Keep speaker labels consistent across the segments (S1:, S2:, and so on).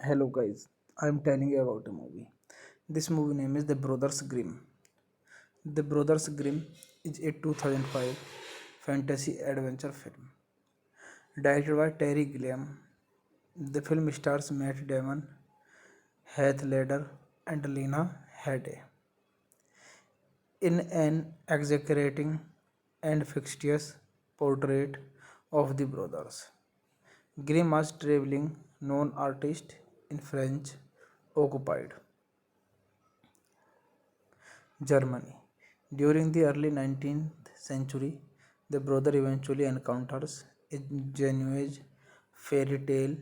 S1: Hello guys, I am telling you about a movie. This movie name is The Brothers Grimm. The Brothers Grimm is a 2005 fantasy adventure film directed by Terry Gilliam. The film stars Matt Damon, Heath Ledger, and Lena Headey in an exaggerating and fictitious portrait of the brothers. Grimm was traveling known artist in French occupied Germany. During the early 19th century, the brother eventually encounters a genuine fairy tale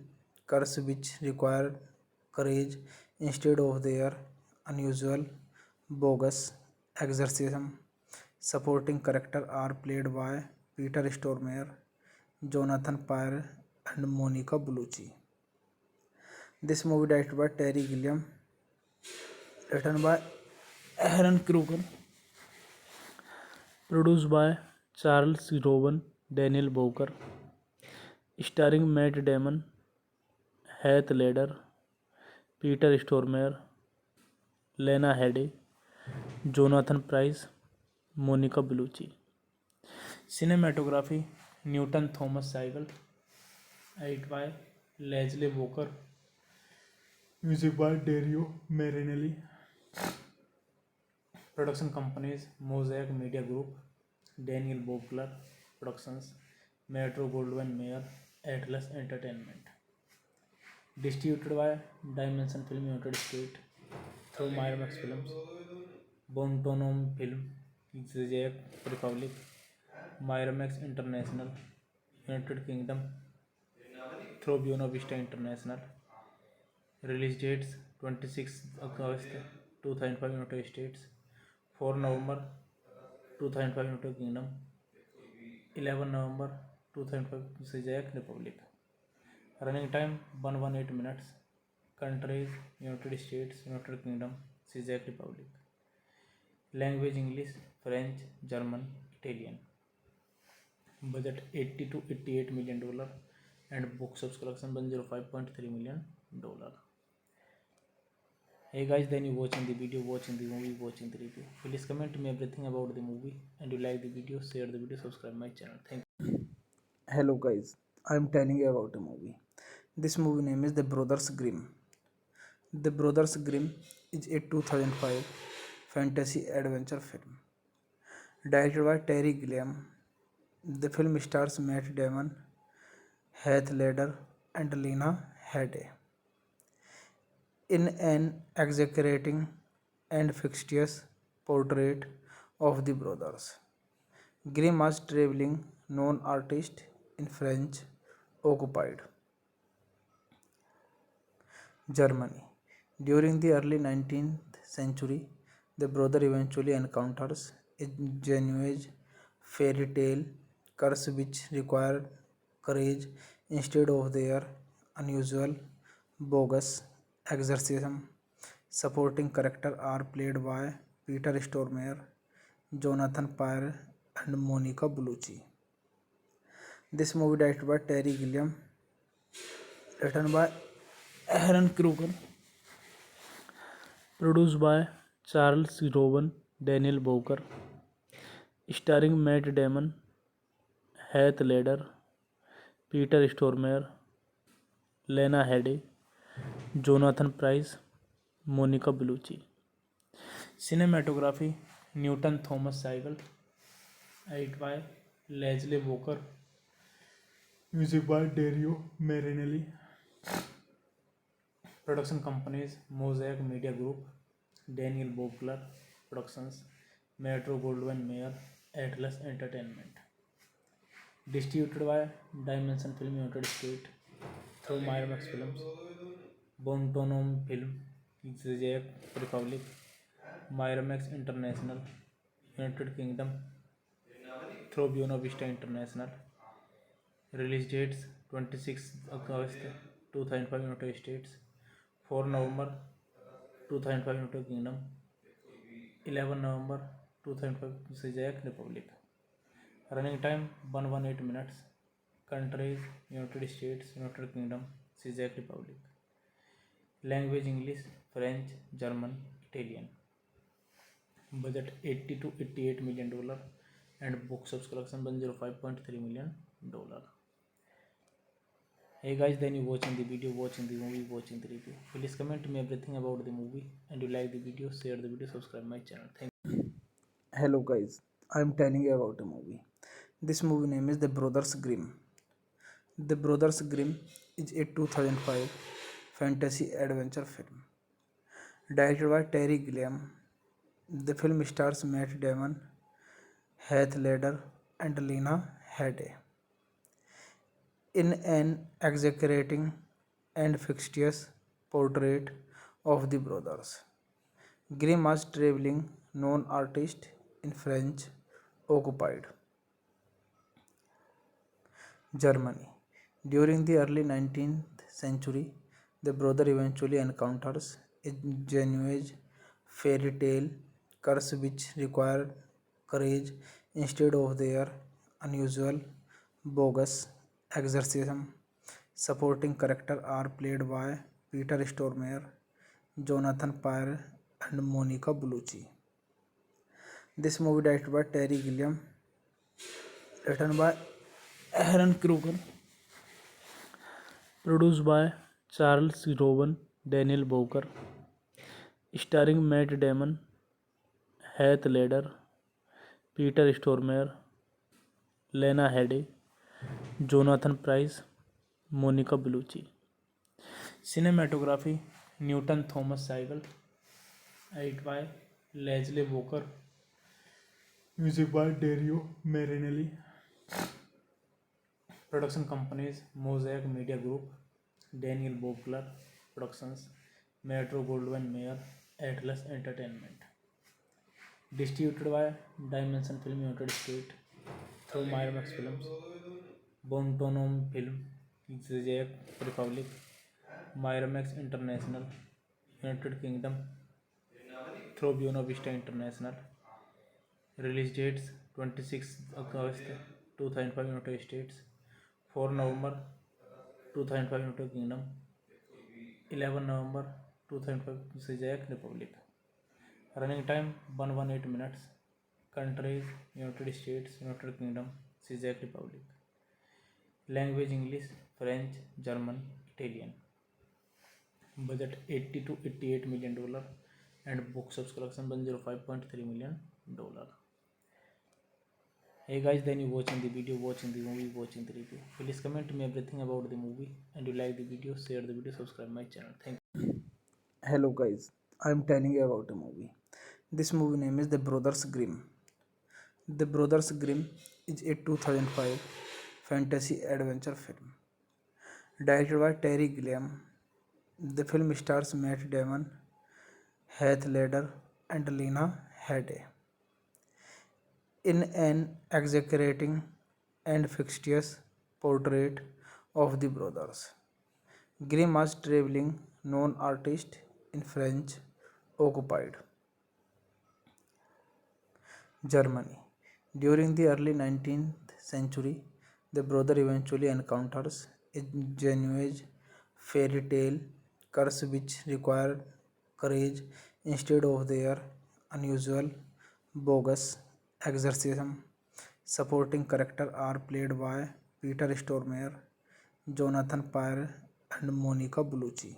S1: curse which required courage instead of their unusual bogus exorcism. Supporting characters are played by Peter Stormare, Jonathan Pyer, and Monica Bellucci. This movie directed by Terry Gilliam, written by Aaron Kruger, produced by Charles Rowan, Daniel Bowker, starring Matt Damon, Heath Ledger, Peter Stormare, Lena Headey, Jonathan Pryce, Monica Bellucci. Cinematography Newton Thomas Seigel, edited by Leslie Walker, music by Dario Marinelli. Production companies Mosaic Media Group, Daniel Bowker Productions, Metro Goldwyn Mayer, Atlas Entertainment. Distributed by Dimension Film United States through Miramax Films, Bontonom Film, Czech Republic, Miramax International, United Kingdom through Buena Vista International. Release dates 26 August 2005 United States, 4 November 2005 United Kingdom, 11 November 2005 Czech Republic. Running time 118 minutes. Countries United States, United Kingdom, Czech Republic. Language English, French, German, Italian. Budget 80 to 88 million dollar and box office collection 105.3 million dollar. Hey guys, then you watching the video, watching the movie, watching the review. Please comment me everything about the movie, and you like the video, share the video, subscribe my channel. Thank you. Hello guys, I am telling you about a movie. This movie name is The Brothers Grimm. The Brothers Grimm is a 2005 fantasy adventure film directed by Terry Gilliam. The film stars Matt Damon, Heath Ledger, and Lena Headey in an exaggerating and fictitious portrait of the brothers Grimm as traveling non-artists in French occupied Germany. During the early 19th century, the brother eventually encounters a genuine fairy tale curse which required courage instead of their unusual bogus exorcism. Supporting characters are played by Peter Stormare, Jonathan Pyer, and Monica Bellucci. This movie directed by Terry Gilliam, written by Aaron Kruger, produced by Charles Rowan, Daniel Bowker, starring Matt Damon, Heath Ledger, Peter Stormare, Lena Headey, Jonathan Pryce, Monica Bellucci. Cinematography Newton Thomas Seigel, edited by Leslie Walker, music by Dario Marinelli. Production companies Mosaic Media Group, Daniel Bobler Productions, Metro Goldwyn Mayer, Atlas Entertainment. Distributed by Dimension Film United States through Miramax Films, Bontonom Film, Czech Republic, Miramax International, United Kingdom through Buena Vista International. Release dates 26 August 2005 United States, 4 November 2005 United Kingdom, 11 November 2005 Czech Republic. Running time 118 minutes. Countries United States, United Kingdom, Czech Republic. Language English, French, German, Italian. Budget 80 to 88 million dollar and box office collection 105.3 million dollar. Hey guys, then you watching the video, watching the movie, watching the review. Please comment me everything about the movie, and you like the video, share the video, subscribe my channel. Thank you. Hello guys, I am telling you about a movie. This movie name is The Brothers Grimm. The Brothers Grimm is a 2005 fantasy adventure film directed by Terry Gilliam. The film stars Matt Damon, Heath Ledger, and Lena Headey in an exaggerating and fictitious portrait of the brothers Grimm as traveling non-artists in French occupied Germany. During the early 19th century, the brother eventually encounters a genuine fairy tale curse which required courage instead of their unusual bogus exorcism. Supporting characters are played by Peter Stormare, Jonathan Pyer, and Monica Bellucci. This movie directed by Terry Gilliam, written by Aaron Kruger, produced by Charles Rowan, Daniel Bowker, starring Matt Damon, Heath Ledger, Peter Stormare, Lena Headey, Jonathan Pryce, Monica Bellucci. Cinematography Newton Thomas Seigel, edited by Leslie Walker, music by Dario Marinelli. Production companies Mosaic Media Group, Daniel Bobler Productions, Metro Goldwyn Mayer, Atlas Entertainment. Distributed by Dimension Film United States through Miramax Films, Bontonom Film, Czech Republic, Miramax International, United Kingdom through Buena Vista International. Release dates 26 August 2005 United States, 4 November 2005 United Kingdom, 11 November 2005 Czech Republic. Running time 118 minutes. Countries United States, United Kingdom, Czech Republic. Language English, French, German, Italian. Budget 80 to 88 million dollar and box office collection $105.3 million. Hey guys, then you watching the video, watching the movie, watching the review. Please comment me everything about the movie, and you like the video, share the video, subscribe my channel. Thank you. Hello guys, I am telling you about a movie. This movie name is The Brothers Grimm. The Brothers Grimm is a 2005 fantasy adventure film directed by Terry Gilliam. The film stars Matt Damon, Heath Ledger, and Lena Headey in an exaggerating and fictitious portrait of the brothers. Grimm was traveling known artist in French occupied Germany. During the early 19th century, the brother eventually encounters a genuine fairy tale curse which required courage instead of their unusual bogus exorcism. Supporting characters are played by Peter Stormare, Jonathan Pryce, and Monica Bellucci.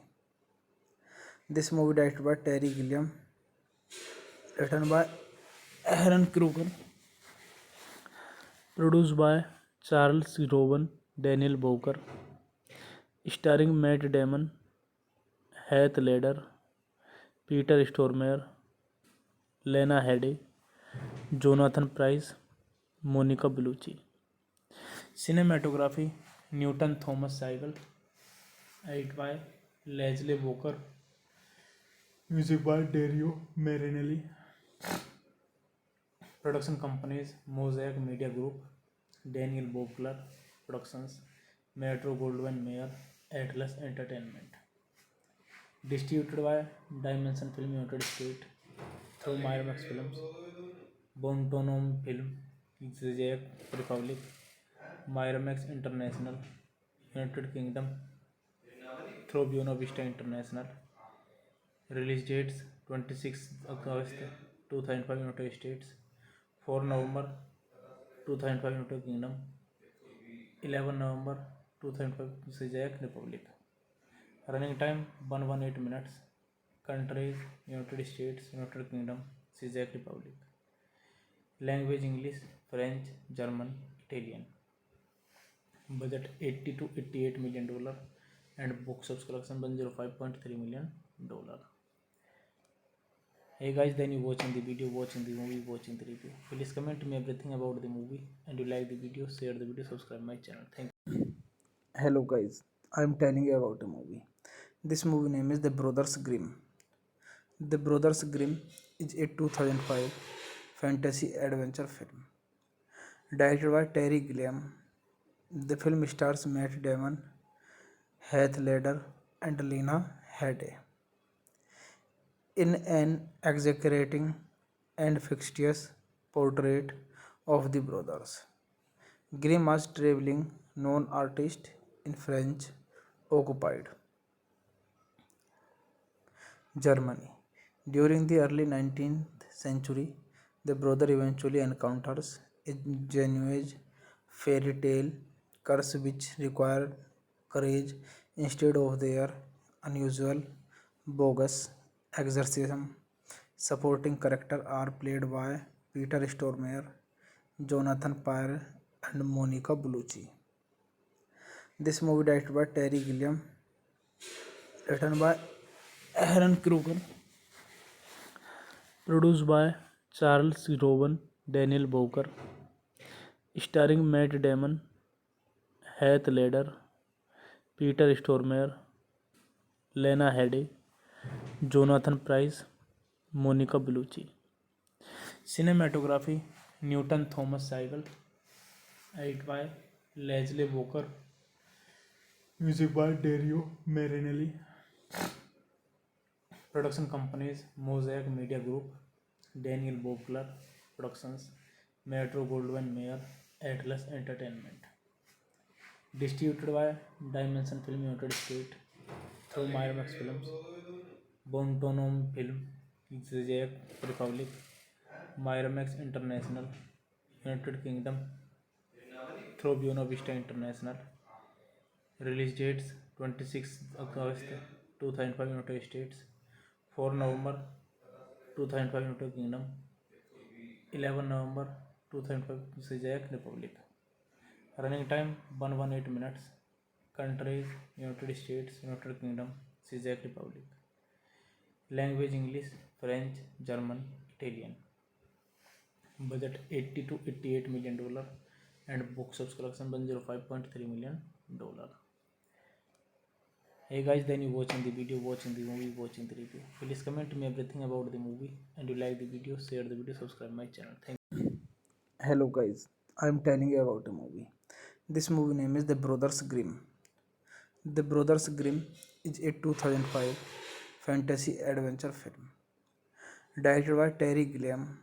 S1: This movie directed by Terry Gilliam, written by Aaron Kruger, produced by Charles Rowan, Daniel Bowker, starring Matt Damon, Heath Ledger, Peter Stormare, Lena Headey, Jonathan Pryce, Monica Bellucci. Cinematography Newton Thomas Seigel, edited by Leslie Walker, music by Dario Marinelli. Production companies Mosaic Media Group, Daniel Bobler Productions, Metro Goldwyn Mayer, Atlas Entertainment. Distributed by Dimension Film United States through Miramax Films, Bontonom Film, Czech Republic, Miramax International, United Kingdom through Buena Vista International. Release dates 26 August 2005 United States, 4 November 2005 United Kingdom, 11 November 2005 Czech Republic. Running time 118 minutes. Countries United States, United Kingdom, Czech Republic. Language English, French, German, Italian. Budget $80 to $88 million and box office collection $105.3 million. Hey guys, then you watching the video, watching the movie, watching the review. Please comment me everything about the movie, and you like the video, share the video, subscribe my channel. Thank you. Hello guys, I am telling you about a movie. This movie name is The Brothers Grimm. The Brothers Grimm is a 2005 fantasy adventure film directed by Terry Gilliam. The film stars Matt Damon, Heath Ledger, and Lena Headey in an exaggerating and fictitious portrait of the brothers. Grimm was traveling known artist in French occupied Germany. During the early 19th century, the brother eventually encounters a genuine fairy tale curse which required courage instead of their unusual bogus exorcism. Supporting characters are played by Peter Stormare, Jonathan Pryce, and Monica Bellucci. This movie directed by Terry Gilliam, written by Aaron Kruger, produced by Charles Rowan, Daniel Bowker, starring Matt Damon, Heath Ledger, Peter Stormare, Lena Headey, Jonathan Pryce, Monica Bellucci. Cinematography Newton Thomas Seigel, edited by Leslie Walker, music by Dario Marinelli. Production companies Mosaic Media Group, Daniel Bobler Productions, Metro Goldwyn Mayer, Atlas Entertainment. Distributed by Dimension Film United States through Miramax Films, Bontonom Film, Czech Republic, Miramax International, United Kingdom through Buena Vista International. Release dates 26 August 2005 United States, 4 November 2005 United Kingdom, 11 November 2005 Czech Republic. Running time 118 minutes. Countries United States, United Kingdom, Czech Republic. Language English, French, German, Italian. Budget 80 to 88 million dollar and box office collection 105.3 million dollar. Hey guys, then you watching the video, watching the movie, watching the review. Please comment me everything about the movie, and you like the video, share the video, subscribe my channel. Thank you. Hello guys, I am telling you about a movie. This movie name is The Brothers Grimm. The Brothers Grimm is a 2005 fantasy adventure film directed by Terry Gilliam.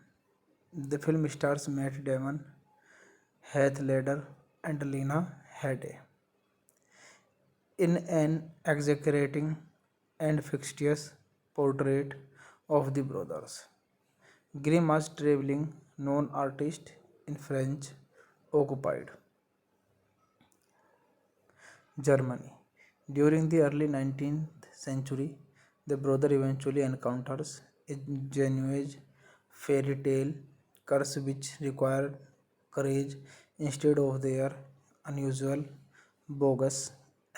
S1: The film stars Matt Damon, Heath Ledger, and Lena Headey in an exaggerating and fictitious portrait of the brothers Grimm as traveling non artists in French occupied Germany. During the early 19th century, the brother eventually encounters a genuine fairy tale curse which required courage instead of their unusual bogus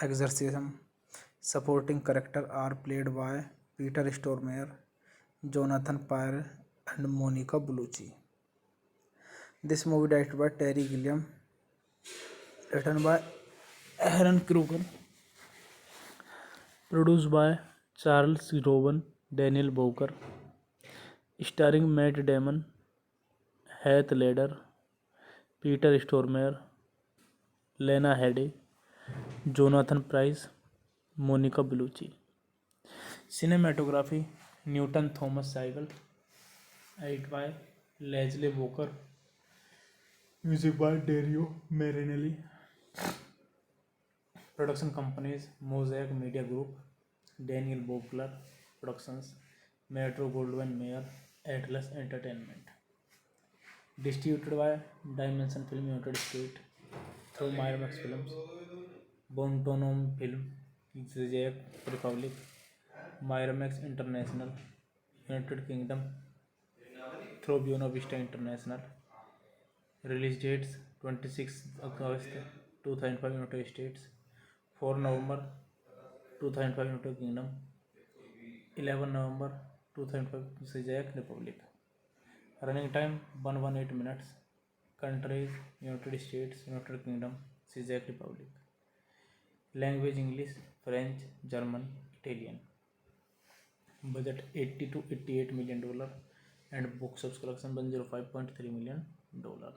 S1: exorcism. Supporting characters are played by Peter Stormare, Jonathan Pyer, and Monica Bellucci. This movie directed by Terry Gilliam, written by Aaron Kruger, produced by Charles Rowan, Daniel Bowker, starring Matt Damon, Heath Ledger, Peter Stormare, Lena Headey, Jonathan Pryce, Monica Bellucci. Cinematography Newton Thomas Seigel, edited by Leslie Walker, music by Dario Marinelli. Production companies Mosaic Media Group, Daniel Bowker Productions, Metro Goldwyn Mayer, Atlas Entertainment. Distributed by Dimension Film United States through Miramax Films, Bontonom Film, Czech Republic, Miramax International, United Kingdom through Buena Vista International. Release dates 26 August 2005 United States, 4 November 2005 United Kingdom, 11 November 2005 Czech Republic. Running time 118 minutes. Countries United States, United Kingdom, Czech Republic. Language English, French, German, Italian. Budget 80 to 88 million dollar and box office collection 105.3 million dollar.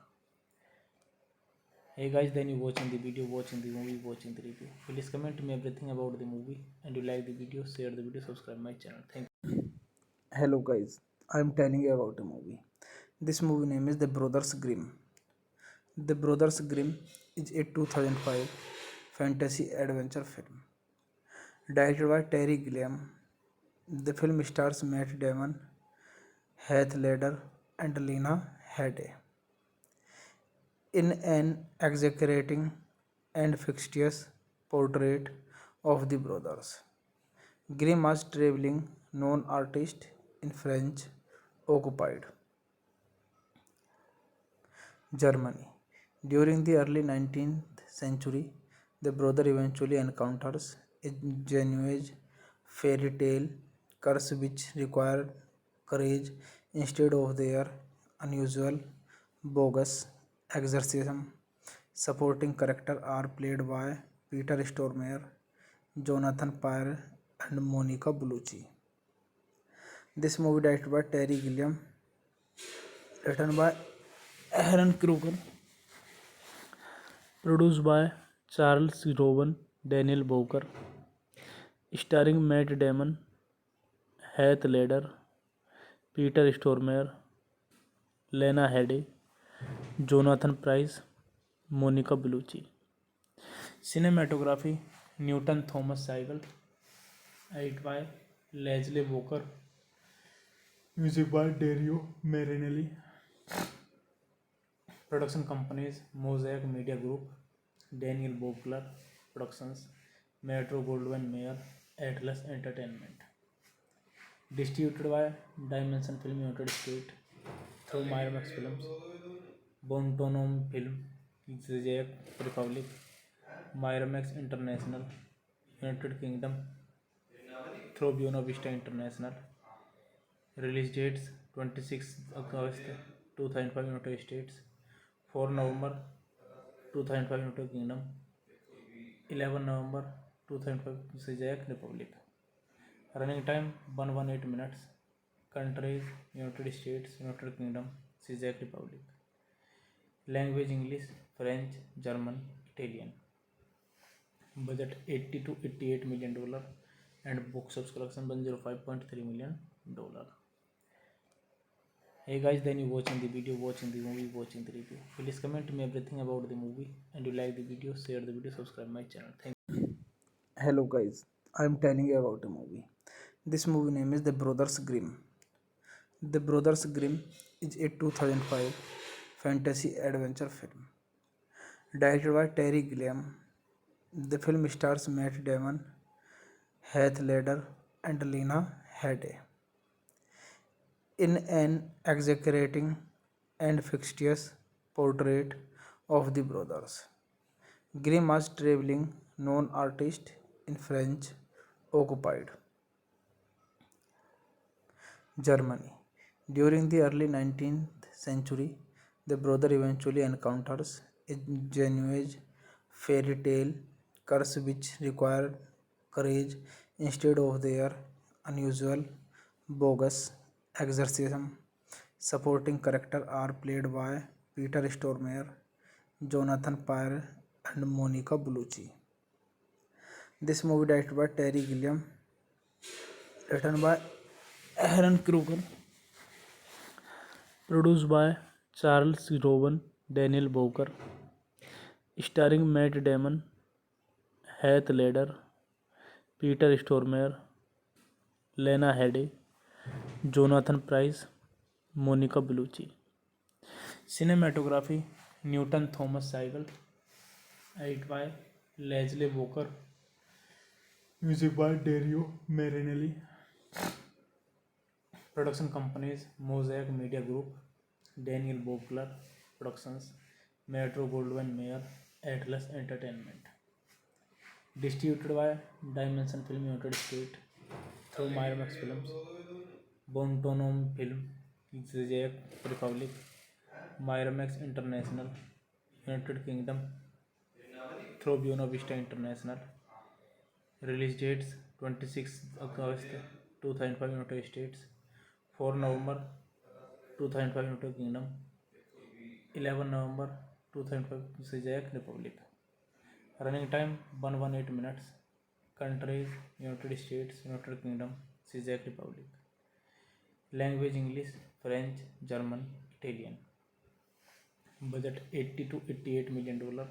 S1: Hey guys, then you watching the video, watching the movie, watching the review. Please comment me everything about the movie, and you like the video, share the video, subscribe my channel. Thank you. Hello guys, I am telling you about a movie. This movie name is The Brothers Grimm. The Brothers Grimm is a 2005 fantasy adventure film directed by Terry Gilliam. The film stars Matt Damon, Heath Ledger, and Lena Headey in an exaggerating and fictitious portrait of the brothers Grimm as traveling non artists in French occupied Germany. During the early 19th century, the brother eventually encounters a genuine fairy tale curse which required courage instead of their unusual bogus exorcism. Supporting characters are played by Peter Stormare, Jonathan Pyer, and Monica Bellucci. This movie directed by Terry Gilliam, written by Aaron Kruger, produced by Charles Rowan, Daniel Bowker, starring Matt Damon, Heath Ledger, Peter Stormare, Lena Headey, Jonathan Pryce, Monica Bellucci. Cinematography Newton Thomas Seigel, edited by Leslie Walker, music by Dario Marinelli. Production companies Mosaic Media Group, Daniel Bowker Productions, Metro Goldwyn Mayer, Atlas Entertainment. Distributed by Dimension Film United States through Miramax Films, Bontonom Film, Czech Republic, Miramax International, United Kingdom through Buena Vista International. Release dates 26 August 2005 United States, 4 November 2005 United Kingdom, 11 November 2005 Czech Republic. Running time 118 minutes. Countries United States, United Kingdom, Czech Republic. Language English, French, German, Italian. Budget 80 to 88 million dollar and box office collection 105.3 million dollar. Hey guys, then you watching the video, watching the movie, watching the review. Please comment me everything about the movie, and you like the video, share the video, subscribe my channel. Thank you. Hello guys, I am telling you about a movie. This movie name is The Brothers Grimm. The Brothers Grimm is a 2005 fantasy adventure film directed by Terry Gilliam. The film stars Matt Damon, Heath Ledger, and Lena Headey in an exaggerating and fictitious portrait of the brothers Grimm as traveling non artists in French occupied Germany. During the early 19th century, the brother eventually encounters a genuine fairy tale curse which required courage instead of their unusual bogus exorcism. Supporting characters are played by Peter Stormare, Jonathan Pyer, and Monica Bellucci. This movie directed by Terry Gilliam, written by Aaron Kruger, produced by Charles Rowan, Daniel Bowker, starring Matt Damon, Heath Ledger, Peter Stormare, Lena Headey, Jonathan Pryce, Monica Bellucci. Cinematography Newton Thomas Seigel, edited by Leslie Walker, music by Dario Marinelli. Production companies Mosaic Media Group, Daniel Bobler Productions, Metro Goldwyn Mayer, Atlas Entertainment. Distributed by Dimension Film United States through Miramax Films, Bontonom Film, Czech Republic, Miramax International, United Kingdom through Buena Vista International. Release dates 26 August 2005 United States, 4 November 2005 United Kingdom, 11 November 2005 Czech Republic. Running time 118 minutes. Countries United States, United Kingdom, Czech Republic. Language English, French, German, Italian. Budget 80 to 88 million dollar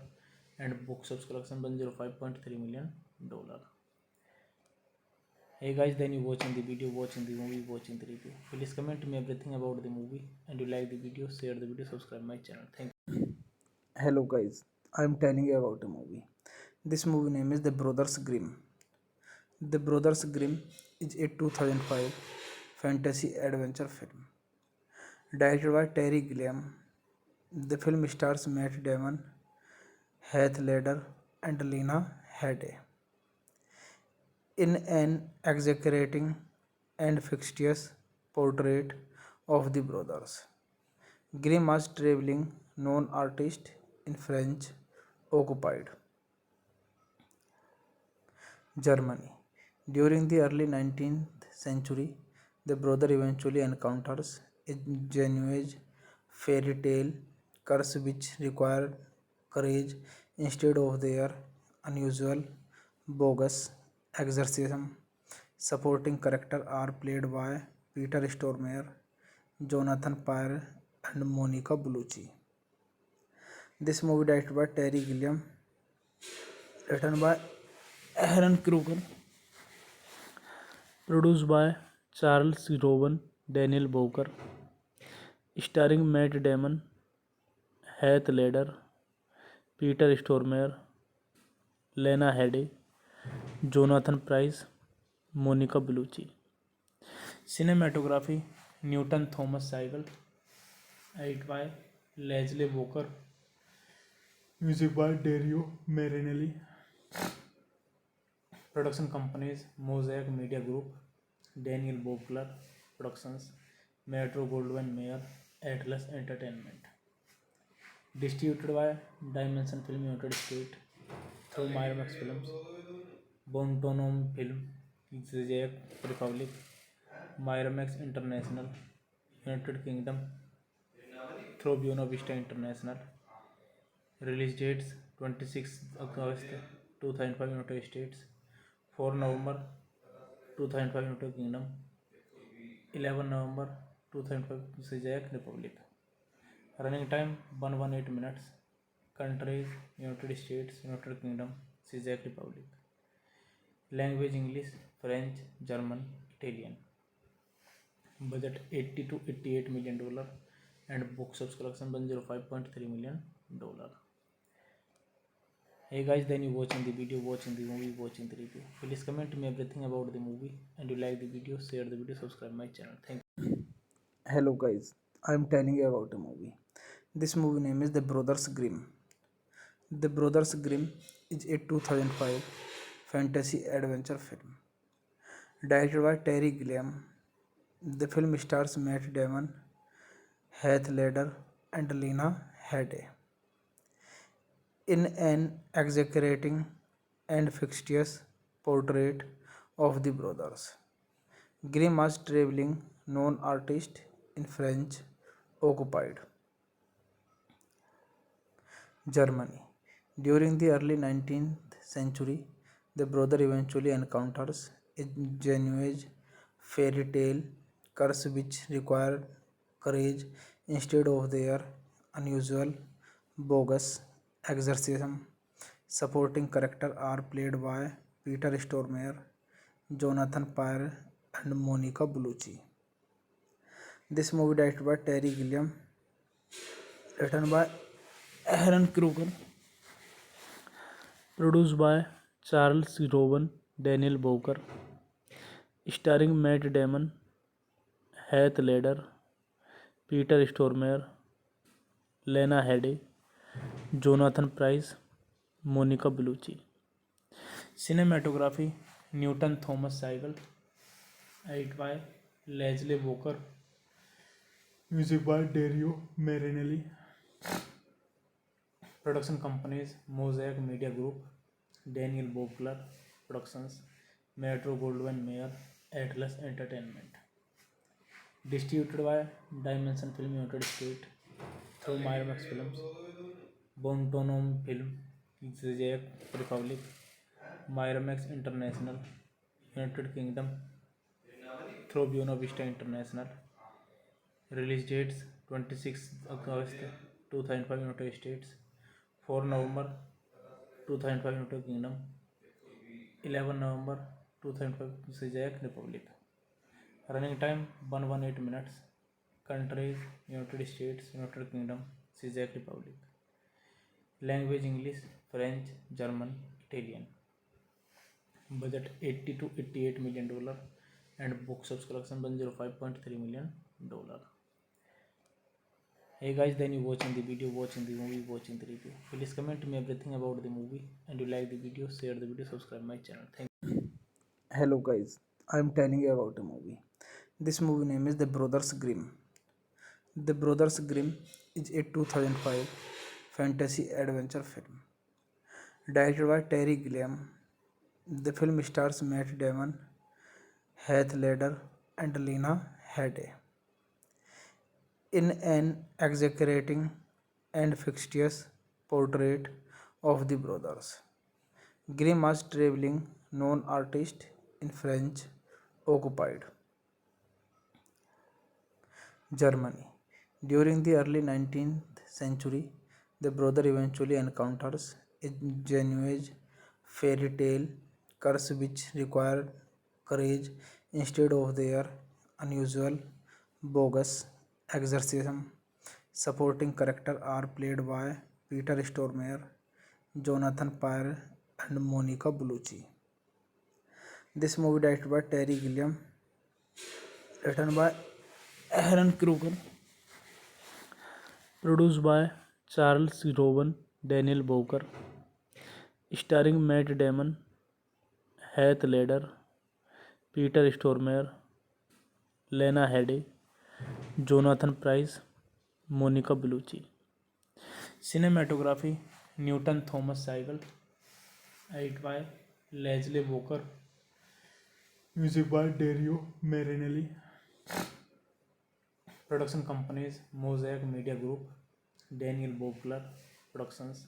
S1: and box office collection 105.3 million dollar. Hey guys, then you watching the video, watching the movie, watching the review. Please comment me everything about the movie, and you like the video, share the video, subscribe my channel. Thank you. Hello guys, I am telling you about a movie. This movie name is The Brothers Grimm. The Brothers Grimm is a 2005 fantasy adventure film directed by Terry Gilliam. The film stars Matt Damon, Heath Ledger, and Lena Headey in an exaggerating and fictitious portrait of the brothers Grimm as traveling non artists in French occupied Germany. During the early 19th century, the brother eventually encounters a genuine fairy tale curse which required courage instead of their unusual bogus exorcism. Supporting characters are played by Peter Stormare, Jonathan Pyer, and Monica Bellucci. This movie directed by Terry Gilliam, written by Aaron Kruger, produced by Charles Rowan, Daniel Bowker, starring Matt Damon, Heath Ledger, Peter Stormare, Lena Headey, Jonathan Pryce, Monica Bellucci. Cinematography Newton Thomas Seigel. Edit by Leslie Walker. Music by Dario Marinelli. Production companies Mosaic Media Group, Daniel Bobler Productions, Metro Goldwyn Mayer, Atlas Entertainment. Distributed by Dimension Film United States through Miramax Films, Bontonom Film, Czech Republic, Miramax International, United Kingdom through Buena Vista International. Release dates 26 August 2005 United States, 4 November 2005 United Kingdom, 11 November 2005 Czech Republic. Running time 118 minutes. Countries United States, United Kingdom, Czech Republic. Language English, French, German, Italian. Budget 80 to 88 million dollar and box office collection 105.3 million dollar. Hey guys, then you watching the video, watching the movie, watching the review. Please comment me everything about the movie, and you like the video, share the video, subscribe my channel. Thank you. Hello guys, I am telling you about a movie. This movie name is The Brothers Grimm. The Brothers Grimm is a 2005 fantasy adventure film directed by Terry Gilliam. The film stars Matt Damon, Heath Ledger, and Lena Headey in an exaggerating and fictitious portrait of the brothers Grimm as traveling non artists in French occupied Germany. During the early 19th century, the brother eventually encounters a genuine fairy tale curse which required courage instead of their unusual bogus exorcism. Supporting characters are played by Peter Stormare, Jonathan Pyer, and Monica Bellucci. This movie directed by Terry Gilliam, written by Aaron Kruger, produced by Charles Rowan, Daniel Bowker, starring Matt Damon, Heath Ledger, Peter Stormare, Lena Headey, Jonathan Pryce, Monica Bellucci. Cinematography Newton Thomas Seigel. Edit by Leslie Walker. Music by Dario Marinelli. Production companies Mosaic Media Group, Daniel Bobler Productions, Metro Goldwyn Mayer, Atlas Entertainment. Distributed by Dimension Film United States through Miramax Films, Bontonom Film, Czech Republic, Miramax International, United Kingdom through Buena Vista International. Release dates 26 August 2005 United States, 4 November 2005 United Kingdom, 11 November 2005 Czech Republic. Running time 118 minutes. Countries United States, United Kingdom, Czech Republic. Language English, French, German, Italian. Budget 80 to 88 million dollar and box office collection 105.3 million dollar. Hey guys, then you watching the video, watching the movie, watching the review. Please comment me everything about the movie, and you like the video, share the video, subscribe my channel. Thank you. Hello guys, I am telling you about a movie. This movie name is The Brothers Grimm. The Brothers Grimm is a 2005 fantasy adventure film directed by Terry Gilliam. The film stars Matt Damon, Heath Ledger, and Lena Headey in an exaggerating and fictitious portrait of the brothers Grimm as traveling non artists in French occupied Germany. During the early 19th century, the brother eventually encounters a genuine fairy tale curse which required courage instead of their unusual bogus exorcism. Supporting characters are played by Peter Stormare, Jonathan Pyer, and Monica Bellucci. This movie directed by Terry Gilliam, written by Aaron Kruger, produced by Charles Rowan, Daniel Bowker, starring Matt Damon, Heath Ledger, Peter Stormare, Lena Headey, Jonathan Pryce, Monica Bellucci. Cinematography Newton Thomas Seigel, edited by Leslie Walker, music by Dario Marinelli. Production companies Mosaic Media Group, Daniel Bobler Productions,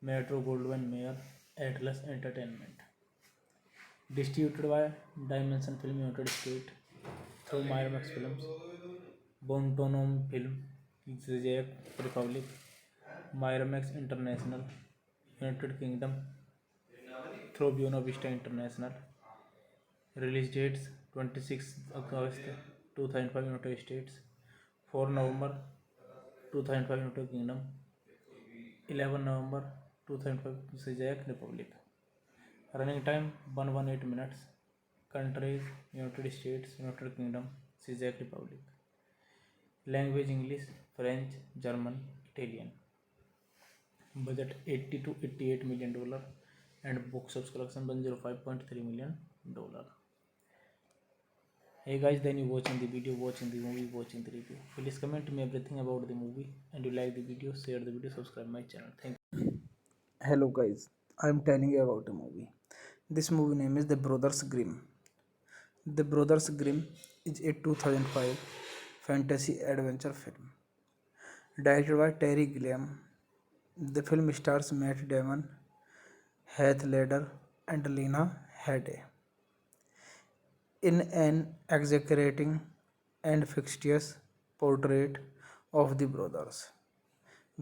S1: Metro Goldwyn Mayer, Atlas Entertainment. Distributed by Dimension Film United States through Miramax Films, Bontonom Film, Czech Republic, Miramax International, United Kingdom through Buena Vista International. Release dates 26 August 2005 United States, 4 November 2005 United Kingdom, 11 November 2005 Czech Republic. Running time 118 minutes. Countries United States, United Kingdom, Czech Republic. Language English, French, German, Italian. Budget 80 to 88 million dollar and box office collection 105.3 million dollar. Hey guys, then you watching the video, watching the movie, watching the review. Please comment me everything about the movie, and you like the video, share the video, subscribe my channel. Thank you. Hello guys, I am telling you about a movie. This movie name is The Brothers Grimm. The Brothers Grimm is a 2005 fantasy adventure film directed by Terry Gilliam. The film stars Matt Damon, Heath Ledger, and Lena Headey in an exaggerating and fictitious portrait of the brothers.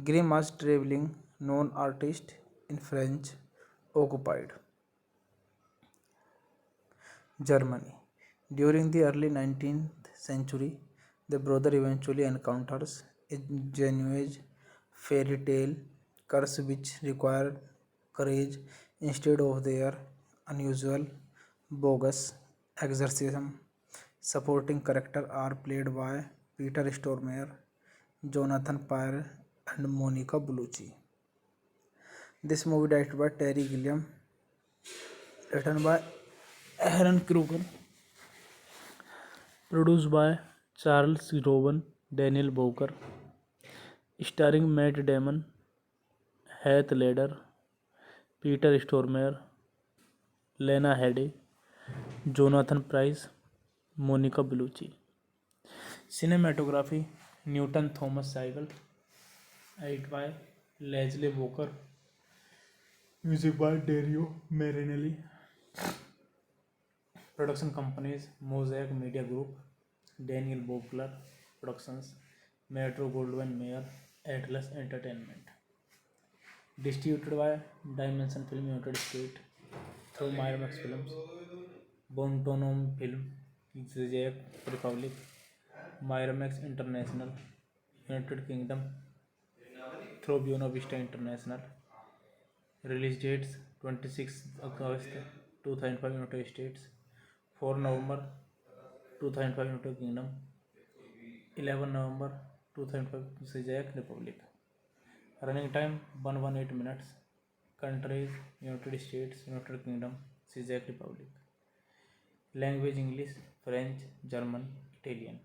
S1: Grimm was traveling known artist in French occupied Germany. During the early 19th century, the brother eventually encounters a genuine fairy tale curse which required courage instead of their unusual bogus exorcism. Supporting characters are played by Peter Stormare, Jonathan Pryce, and Monica Bellucci. This movie directed by Terry Gilliam, written by Aaron Kruger, produced by Charles Rowan, Daniel Bowker, starring Matt Damon, Heath Ledger, Peter Stormare, Lena Headey, Jonathan Pryce, Monica Bellucci. Cinematography Newton Thomas Seigel, edited by Leslie Walker, music by Dario Marinelli. Production companies Mosaic Media Group, Daniel Bobler Productions, Metro Goldwyn Mayer, Atlas Entertainment. Distributed by Dimension Film United States through Miramax Films, Bontonom Film, Czech Republic, Miramax International, United Kingdom through Buena Vista International. Release dates 26 August 2005 United States, 4 November 2005 United Kingdom, 11 November 2005 Czech Republic. Running time 118 minutes. Countries United States, United Kingdom, Czech Republic. Language English, French, German, Italian.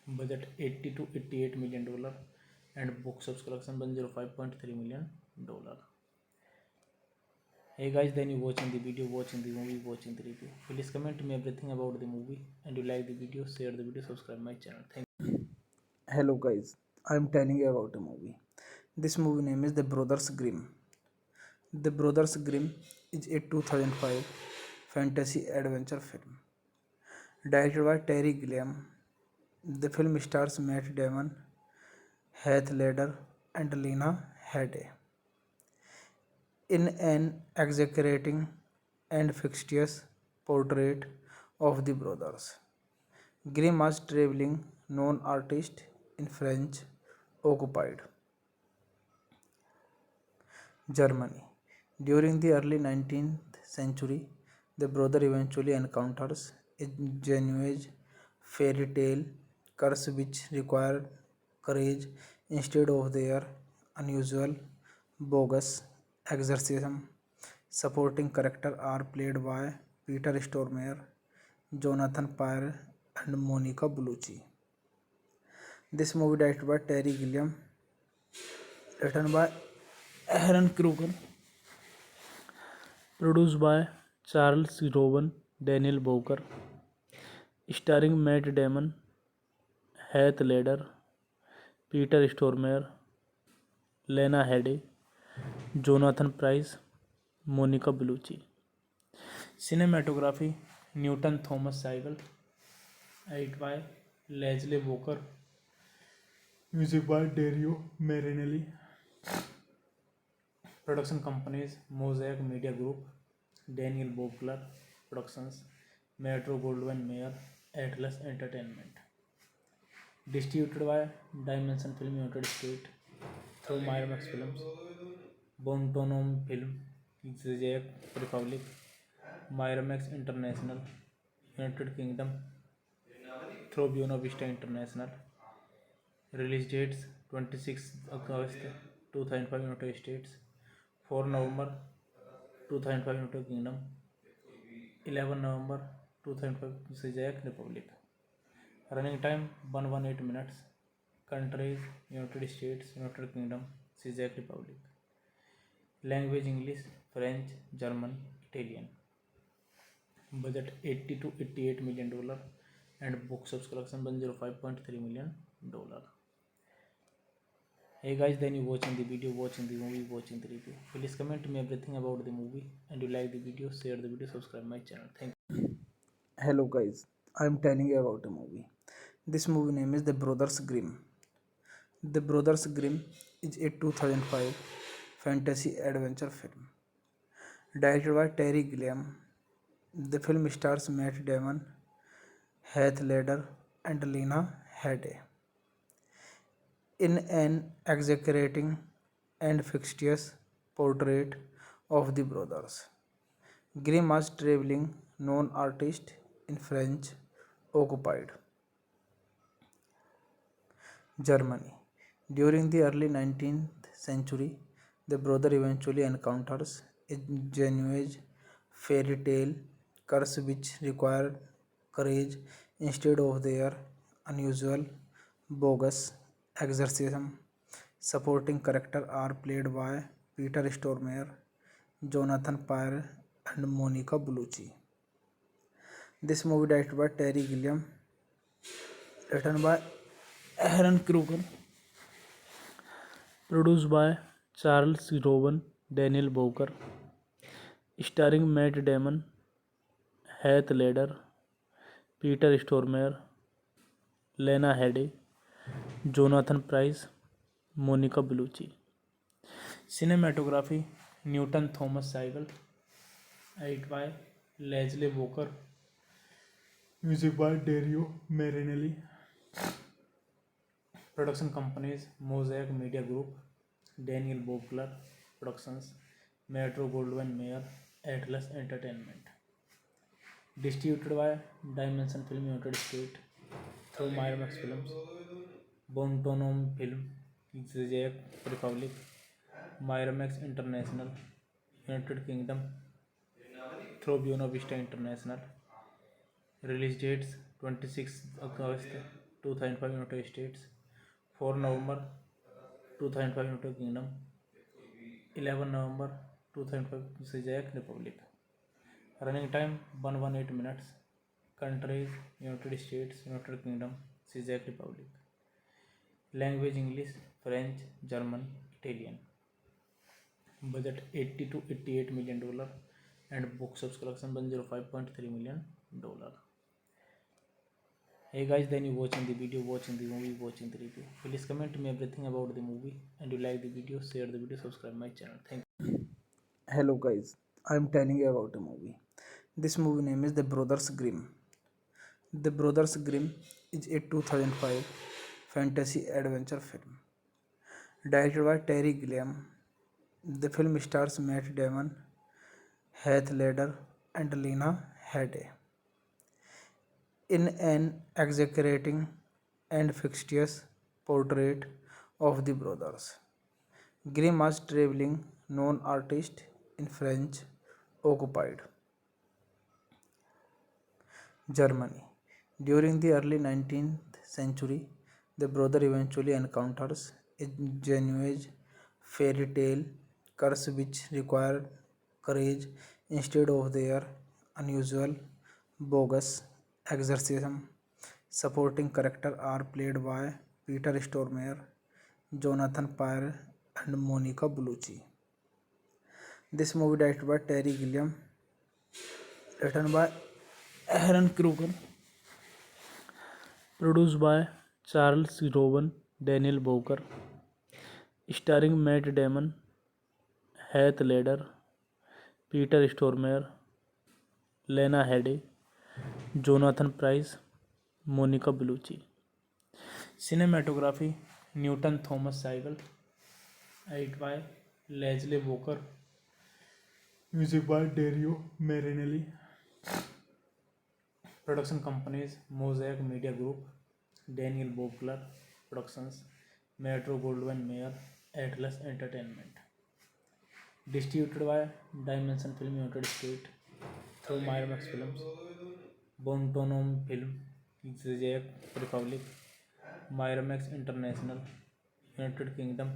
S1: Budget 80 to 88 million dollar and box office collection 105.3 million dollar. Hey guys, then you watching the video, watching the movie, watching the review. Please comment me everything about the movie, and you like the video, share the video, subscribe my channel. Thank you. Hello guys, I am telling you about a movie. This movie name is The Brothers Grimm. The Brothers Grimm is a 2005 fantasy adventure film directed by Terry Gilliam. The film stars Matt Damon, Heath Ledger, and Lena Headey in an exaggerating and fictitious portrait of the brothers. Grimm was traveling known artist in French occupied Germany. During the early 19th century, the brother eventually encounters a genuine fairy tale curse which require courage instead of their unusual bogus exorcism. Supporting characters are played by Peter Stormare, Jonathan Pyer, and Monica Bellucci. This movie directed by Terry Gilliam, written by Aaron Kruger, produced by Charles Rowan, Daniel Bowker, starring Matt Damon, Heath Ledger, Peter Stormare, Lena Headey, Jonathan Pryce, Monica Bellucci. Cinematography Newton Thomas Seigel, edited by Leslie Walker, music by Dario Marinelli. Production companies Mosaic Media Group, Daniel Bobler Productions, Metro Goldwyn Mayer, Atlas Entertainment. Distributed by Dimension Film United States through Miramax Films, Bontonom Film, Czech Republic, Miramax International, United Kingdom through Buena Vista International. Release dates 26 August 2005 United States, 4 November 2005 United Kingdom, 11 November 2005 Czech Republic. Running time 118 minutes. Countries United States, United Kingdom, Czech Republic. Language English, French, German, Italian. Budget 80 to 88 million dollar and box office collection 105.3 million dollar. Hey guys, then you watching the video, watching the movie, watching the review. Please comment me everything about the movie, and you like the video, share the video, subscribe my channel. Thank you. Hello guys, I am telling you about a movie. This movie name is The Brothers Grimm. The Brothers Grimm is a 2005 fantasy adventure film directed by Terry Gilliam. The film stars Matt Damon, Heath Ledger, and Lena Headey in an exaggerating and fictitious portrait of the brothers Grimm as traveling non artists in French occupied Germany. During the early 19th century, the brother eventually encounters a genuine fairy tale curse which required courage instead of their unusual bogus exorcism. Supporting characters are played by Peter Stormare, Jonathan Pyer, and Monica Bellucci. This movie directed by Terry Gilliam, written by Aaron Kruger, produced by Charles Rowan, Daniel Bowker, starring Matt Damon, Heath Ledger, Peter Stormare, Lena Headey, Jonathan Pryce, Monica Bellucci. Cinematography Newton Thomas Seigel, edited by Leslie Walker, music by Dario Marinelli. Production companies Mosaic Media Group, Daniel Bobler Productions, Metro Goldwyn Mayer, Atlas Entertainment. Distributed by Dimension Film United States through Miramax Films, Bontonom Film, Czech Republic, Miramax International, United Kingdom through Buena Vista International. Release dates 26 August 2005 United States, 4 November 2005 United Kingdom, 11 November 2005 Czech Republic. Running time 118 minutes. Countries United States, United Kingdom, Czech Republic. Language English, French, German, Italian. Budget 80 to 88 million dollar and box office collection 105.3 million dollar. Hey guys, then you watching the video, watching the movie, watching the review. Please comment me everything about the movie, and you like the video, share the video, subscribe my channel. Thank you. Hello guys, I am telling you about a movie. This movie name is The Brothers Grimm. The Brothers Grimm is a 2005 fantasy adventure film directed by Terry Gilliam. The film stars Matt Damon, Heath Ledger, and Lena Headey in an exaggerating and fictitious portrait of the brothers. Grimm was traveling known artist in French occupied Germany. During the early 19th century, the brother eventually encounters a genuine fairy tale curse which required courage instead of their unusual bogus exorcism. Supporting characters are played by Peter Stormare, Jonathan Pyer, and Monica Bellucci. This movie directed by Terry Gilliam, written by Aaron Kruger, produced by Charles Rowan, Daniel Bowker, starring Matt Damon, Heath Ledger, Peter Stormare, Lena Headey, Jonathan Pryce, Monica Bellucci. Cinematography Newton Thomas Seigel, edited by Leslie Walker, music by Dario Marinelli. Production companies Mosaic Media Group, Daniel Bobler Productions, Metro Goldwyn Mayer, Atlas Entertainment. Distributed by Dimension Film United States through Miramax Films, Bontonom Film, Czech Republic, Miramax International, United Kingdom,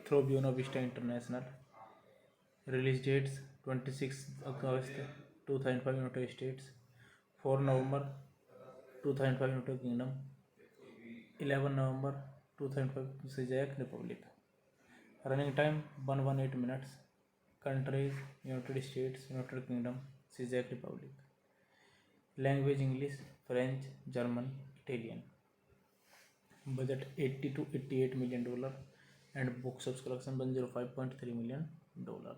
S1: through Buena Vista International. Release dates 26 August 2005 United States, 4 November 2005 United Kingdom, 11 November 2005 Czech Republic. Running time 118 minutes. Countries United States, United Kingdom, Czech Republic. Language English, French, German, Italian. Budget 80 to 88 million dollar and box office collection 105.3 million dollar.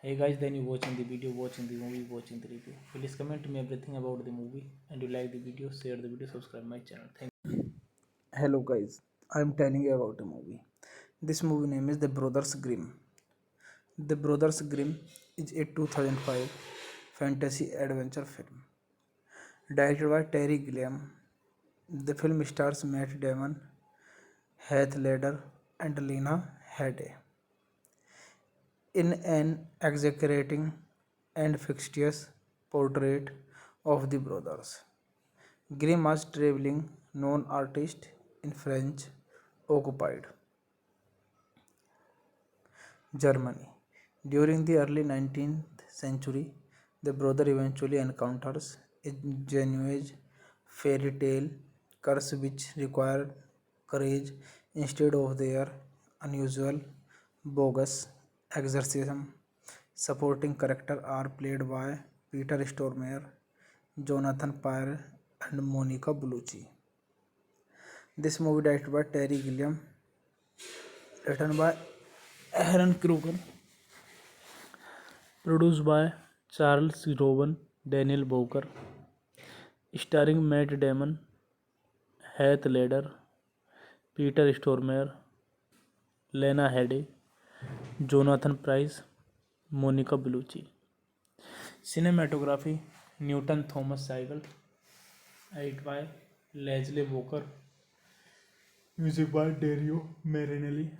S1: Hey guys, then you watching the video, watching the movie, watching the review. Please comment me everything about the movie, and you like the video, share the video, subscribe my channel. Thank you. Hello guys, I am telling you about a movie. This movie name is The Brothers Grimm. The Brothers Grimm is a 2005 fantasy adventure film directed by Terry Gilliam. The film stars Matt Damon, Heath Ledger, and Lena Headey in an exaggerating and fictitious portrait of the brothers. Grimm was traveling known artist in French occupied Germany. During the early 19th century, the brother eventually encounters a genuine fairy tale curse which required courage instead of their unusual bogus exorcism. Supporting characters are played by Peter Stormare, Jonathan Pyer, and Monica Bellucci. This movie directed by Terry Gilliam, written by Aaron Kruger, produced by Charles Rowan, Daniel Bowker, starring Matt Damon, Heath Ledger, Peter Stormare, Lena Headey, Jonathan Pryce, Monica Bellucci. Cinematography Newton Thomas Seigel, edited by Leslie Walker, music by Dario Marinelli.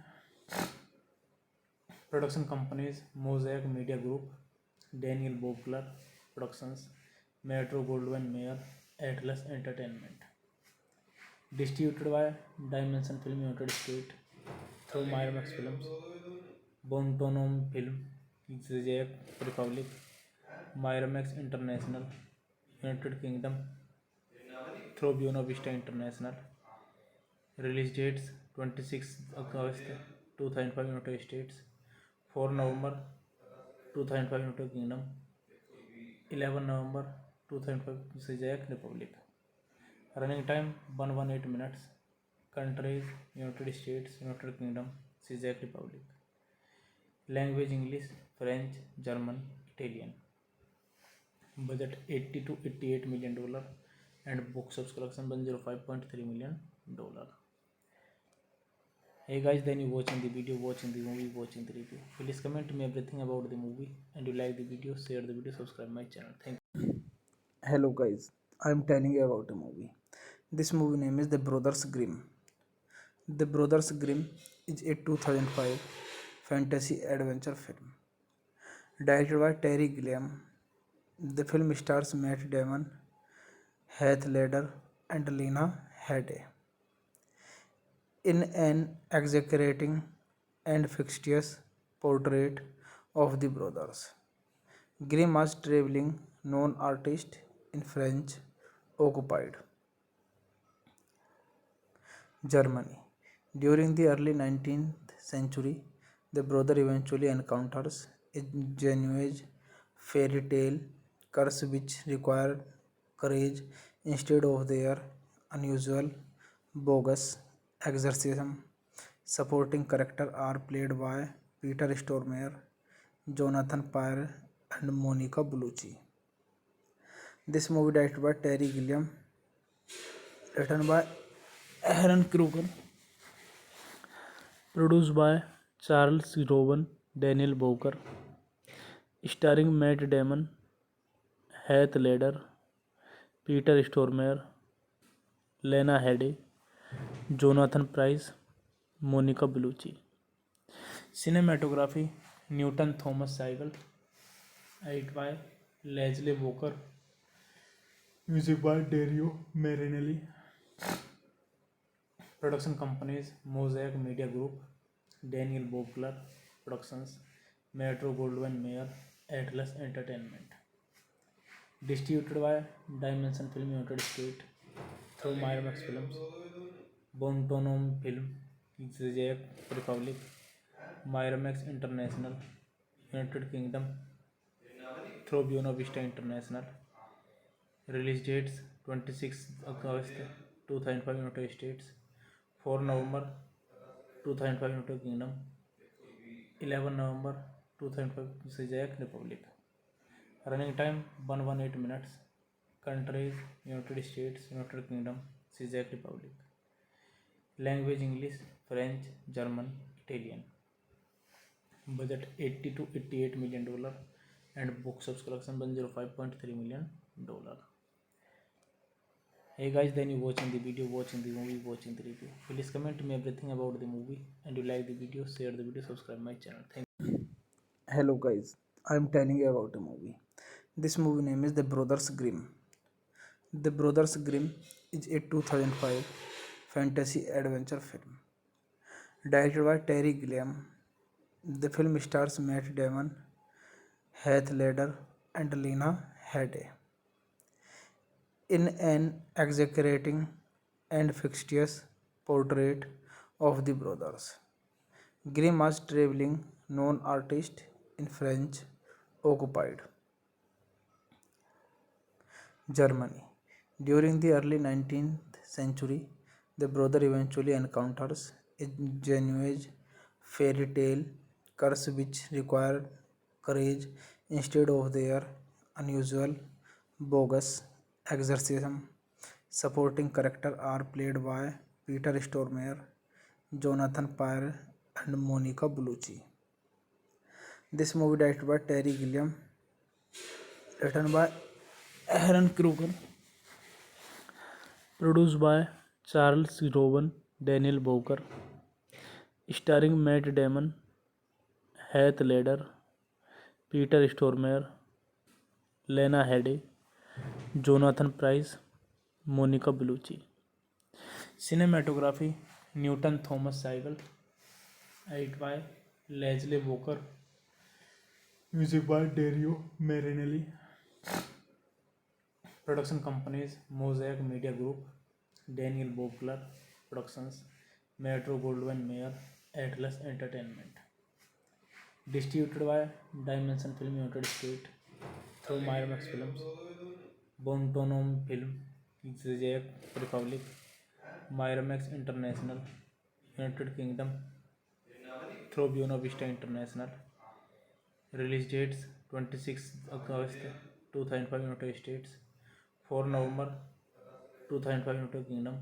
S1: Production companies Mosaic Media Group, Daniel Bobler Productions, Metro Goldwyn Mayer, Atlas Entertainment. Distributed by Dimension Film United States through Miramax Films, Bontonom Film, Czech Republic, Miramax International, United Kingdom, through Buena Vista International. Release dates 26 August 2005 United States, 4 November 2005 United Kingdom, 11 November 2005 Czech Republic. Running time 118 minutes. Countries United States, United Kingdom, Czech Republic. Language English, French, German, Italian. Budget 80 to 88 million dollar and box office collection 105.3 million dollar. Hey guys, then you watching the video, watching the movie, watching the review. Please comment me everything about the movie, and you like the video, share the video, subscribe my channel. Thank you. Hello guys, I am telling you about a movie. This movie name is The Brothers Grimm. The Brothers Grimm is a 2005 fantasy adventure film directed by Terry Gilliam. The film stars Matt Damon, Heath Ledger, and Lena Headey in an exaggerating and fictitious portrait of the brothers. Grimm was traveling known artist in French occupied Germany. During the early 19th century, the brother eventually encounters a genuine fairy tale curse which required courage instead of their unusual bogus exorcism. Supporting characters are played by Peter Stormare, Jonathan Pyer, and Monica Bellucci. This movie directed by Terry Gilliam, written by Aaron Kruger, produced by Charles Rowan, Daniel Bowker, starring Matt Damon, Heath Ledger, Peter Stormare, Lena Headey, Jonathan Pryce, Monica Bellucci. Cinematography Newton Thomas Seigel, edited by Leslie Walker, music by Dario Marinelli. Production companies Mosaic Media Group, Daniel Bobler Productions, Metro Goldwyn Mayer, Atlas Entertainment. Distributed by Dimension Film United States through Miramax Films, Bontonom Film, Czech Republic, Miramax International, United Kingdom through Buena Vista International. Release dates 26 August 2005 United States, 4 November 2005 United Kingdom, 11 November 2005 Czech Republic. Running time 118 minutes. Countries United States, United Kingdom, Czech Republic. Language English, French, German, Italian. Budget 80 to 88 million dollar and box office collection 105.3 million dollar. Hey guys, then you watching the video, watching the movie, watching the review. Please comment me everything about the movie, and you like the video, share the video, subscribe my channel. Thank you. Hello guys, I am telling you about a movie. This movie name is The Brothers Grimm. The Brothers Grimm is a 2005 fantasy adventure film directed by Terry Gilliam. The film stars Matt Damon, Heath Ledger, and Lena Headey in an exaggerating and fictitious portrait of the brothers. Grimm was traveling known artist in French occupied Germany. During the early 19th century, the brother eventually encounters a genuine fairy tale curse which required courage instead of their unusual bogus exorcism. Supporting characters are played by Peter Stormare, Jonathan Pyer, and Monica Bellucci. This movie directed by Terry Gilliam, written by Aaron Kruger, produced by Charles Rowan, Daniel Bowker, starring Matt Damon, Heath Ledger, Peter Stormare, Lena Headey, Jonathan Pryce, Monica Bellucci. Cinematography Newton Thomas Seigel, edited by Leslie Walker, music by Dario Marinelli. Production companies Mosaic Media Group, Daniel Bobler Productions, Metro Goldwyn Mayer, Atlas Entertainment. Distributed by Dimension Film United States through Miramax Films, Bontonom Film, Czech Republic, Miramax International, United Kingdom through Buena Vista International. Release dates 26 August 2005 United States, 4 November 2005 United Kingdom,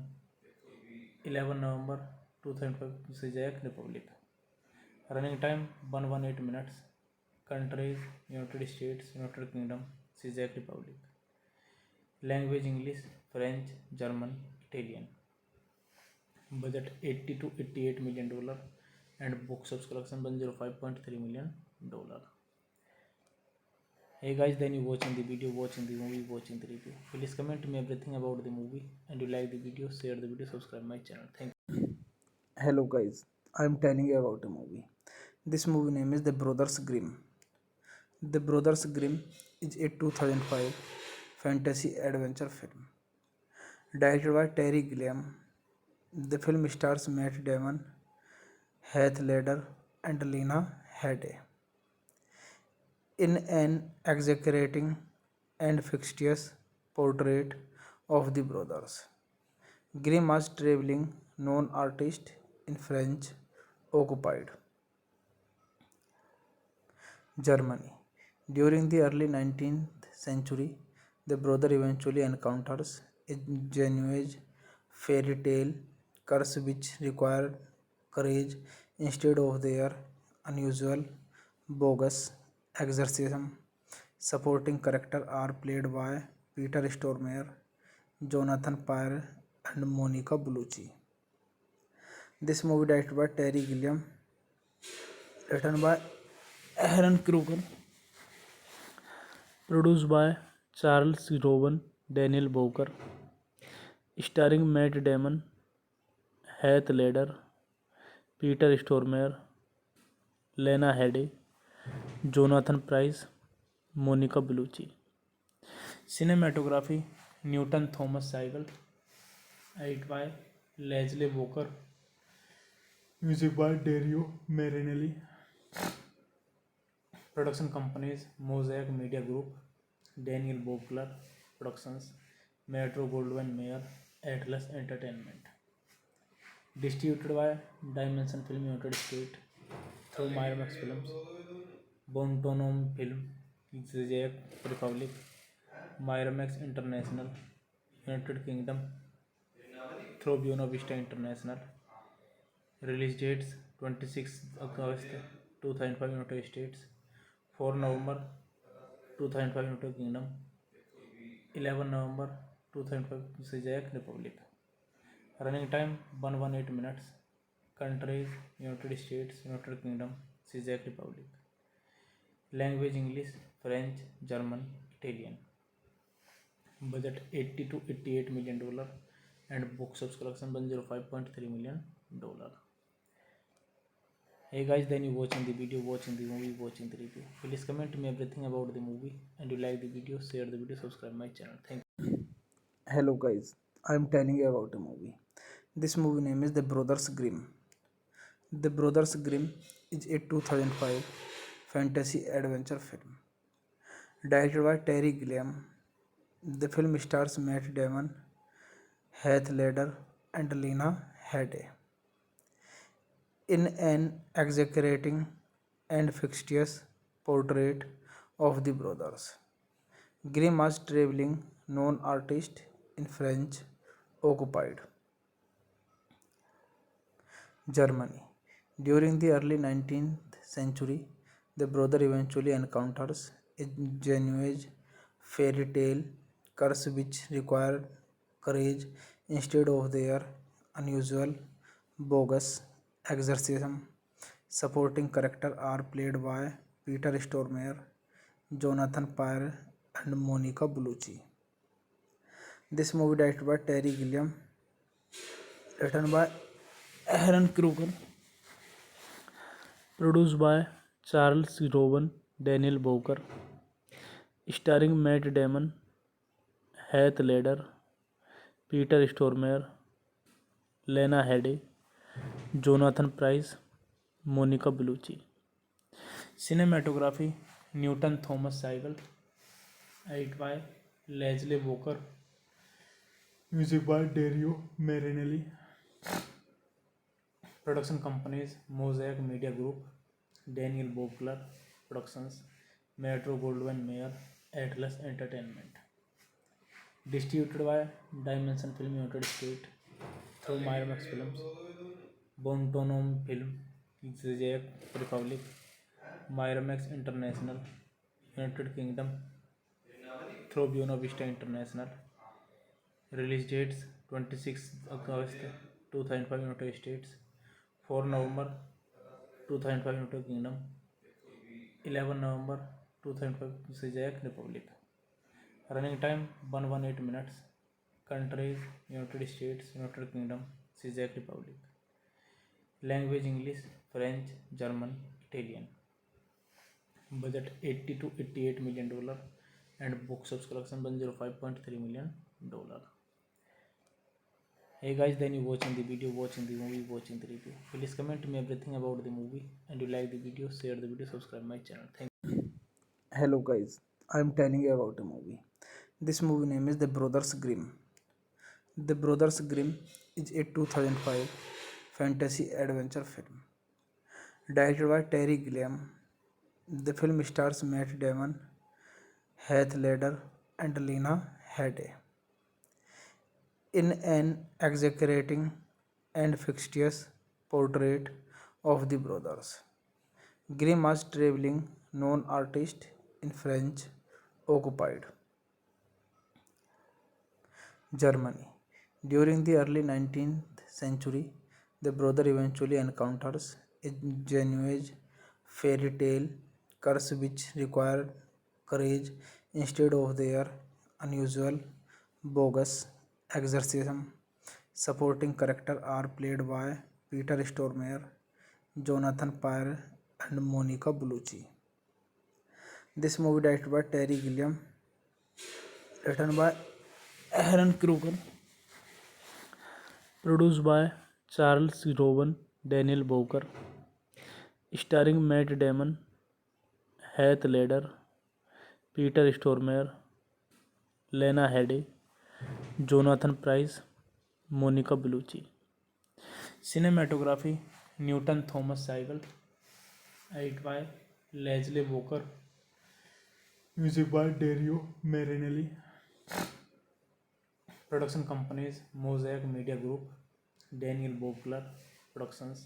S1: 11 November 2005 Czech Republic. Running time 118 minutes. Countries United States, United Kingdom, Czech Republic. Language English, French, German, Italian. Budget 80 to 88 million dollar, and box office collection 105.3 million dollar. Hey guys, then you watching the video, watching the movie, watching the review. Please comment me everything about the movie, and you like the video, share the video, subscribe my channel. Thank you. Hello guys, I am telling you about a movie. This movie name is The Brothers Grimm. The Brothers Grimm is a 2005 fantasy adventure film directed by Terry Gilliam. The film stars Matt Damon, Heath Ledger, and Lena Headey in an exaggerating and fictitious portrait of the brothers Grimm as traveling non artists in French occupied Germany. During the early 19th century, the brother eventually encounters a genuine fairy tale curse which required courage instead of their unusual bogus exorcism. Supporting characters are played by Peter Stormare, Jonathan Pyer, and Monica Bellucci. This movie directed by Terry Gilliam, written by Aaron Kruger, produced by Charles Rowan, Daniel Bowker, starring Matt Damon, Heath Ledger, Peter Stormare, Lena Headey, Jonathan Pryce, Monica Bellucci. Cinematography Newton Thomas Seigel, edited by Leslie Walker, music by Dario Marinelli. Production companies Mosaic Media Group, Daniel Bobler Productions, Metro Goldwyn Mayer, Atlas Entertainment. Distributed by Dimension Film United States through Miramax Films, Bontonom Film, Czech Republic, Miramax International, United Kingdom, through Buena Vista International. Release dates 26 August 2005 United States, 4 November 2005 United Kingdom, 11 November 2005 Czech Republic. Running time 118 minutes. Countries United States, United Kingdom, Czech Republic. Language English, French, German, Italian. Budget 80 to 88 million dollar, and box office collection 105.3 million dollar. Hey guys, then you watching the video, watching the movie, watching the review. Please comment me everything about the movie, and you like the video, share the video, subscribe my channel. Thank you. Hello guys, I am telling you about a movie. This movie name is The Brothers Grimm. The Brothers Grimm is a 2005 fantasy adventure film directed by Terry Gilliam. The film stars Matt Damon, Heath Ledger, and Lena Headey in an exaggerating and fictitious portrait of the brothers Grimm as traveling non artists in French occupied Germany. During the early 19th century, the brother eventually encounters a genuine fairy tale curse which required courage instead of their unusual bogus exorcism. Supporting characters are played by Peter Stormare, Jonathan Pyer, and Monica Bellucci. This movie directed by Terry Gilliam, written by Aaron Kruger, produced by Charles Rowan, Daniel Bowker, starring Matt Damon, Heath Ledger, Peter Stormare, Lena Headey, Jonathan Pryce, Monica Bellucci. Cinematography Newton Thomas Seigel, edited by Leslie Walker, music by Dario Marinelli. Production companies Mosaic Media Group, Daniel Bobler Productions, Metro Goldwyn Mayer, Atlas Entertainment. Distributed by Dimension Film United States through Miramax Films, Bontonom Film, Czech Republic, Miramax International, United Kingdom, through Buena Vista International. Release dates 26 August 2005 United States, 4 November 2005 United Kingdom, 11 November 2005 Czech Republic. Running time 118 minutes. Countries United States, United Kingdom, Czech Republic. Language English, French, German, Italian. Budget 80 to 88 million dollar and box office collection 105.3 million dollar. Hey guys, then you watching the video, watching the movie, watching the review. Please comment me everything about the movie, and you like the video, share the video, subscribe my channel. Thank you. Hello guys, I am telling you about a movie. This movie name is The Brothers Grimm. The Brothers Grimm is a 2005 fantasy adventure film directed by Terry Gilliam. The film stars Matt Damon, Heath Ledger, and Lena Headey in an exaggerating and fictitious portrait of the brothers Grimm as traveling known artists in French occupied Germany. During the early 19th century, the brother eventually encounters a genuine fairy tale curse which required courage instead of their unusual bogus exorcism. Supporting characters are played by Peter Stormare, Jonathan Pyer, and Monica Bellucci. This movie directed by Terry Gilliam, written by Aaron Kruger, produced by Charles Rowan, Daniel Bowker, starring Matt Damon, Heath Ledger, Peter Stormare, Lena Headey, Jonathan Pryce, Monica Bellucci. Cinematography Newton Thomas Seigel, edited by Leslie Walker, music by Dario Marinelli. Production companies Mosaic Media Group, Daniel Bowker Productions,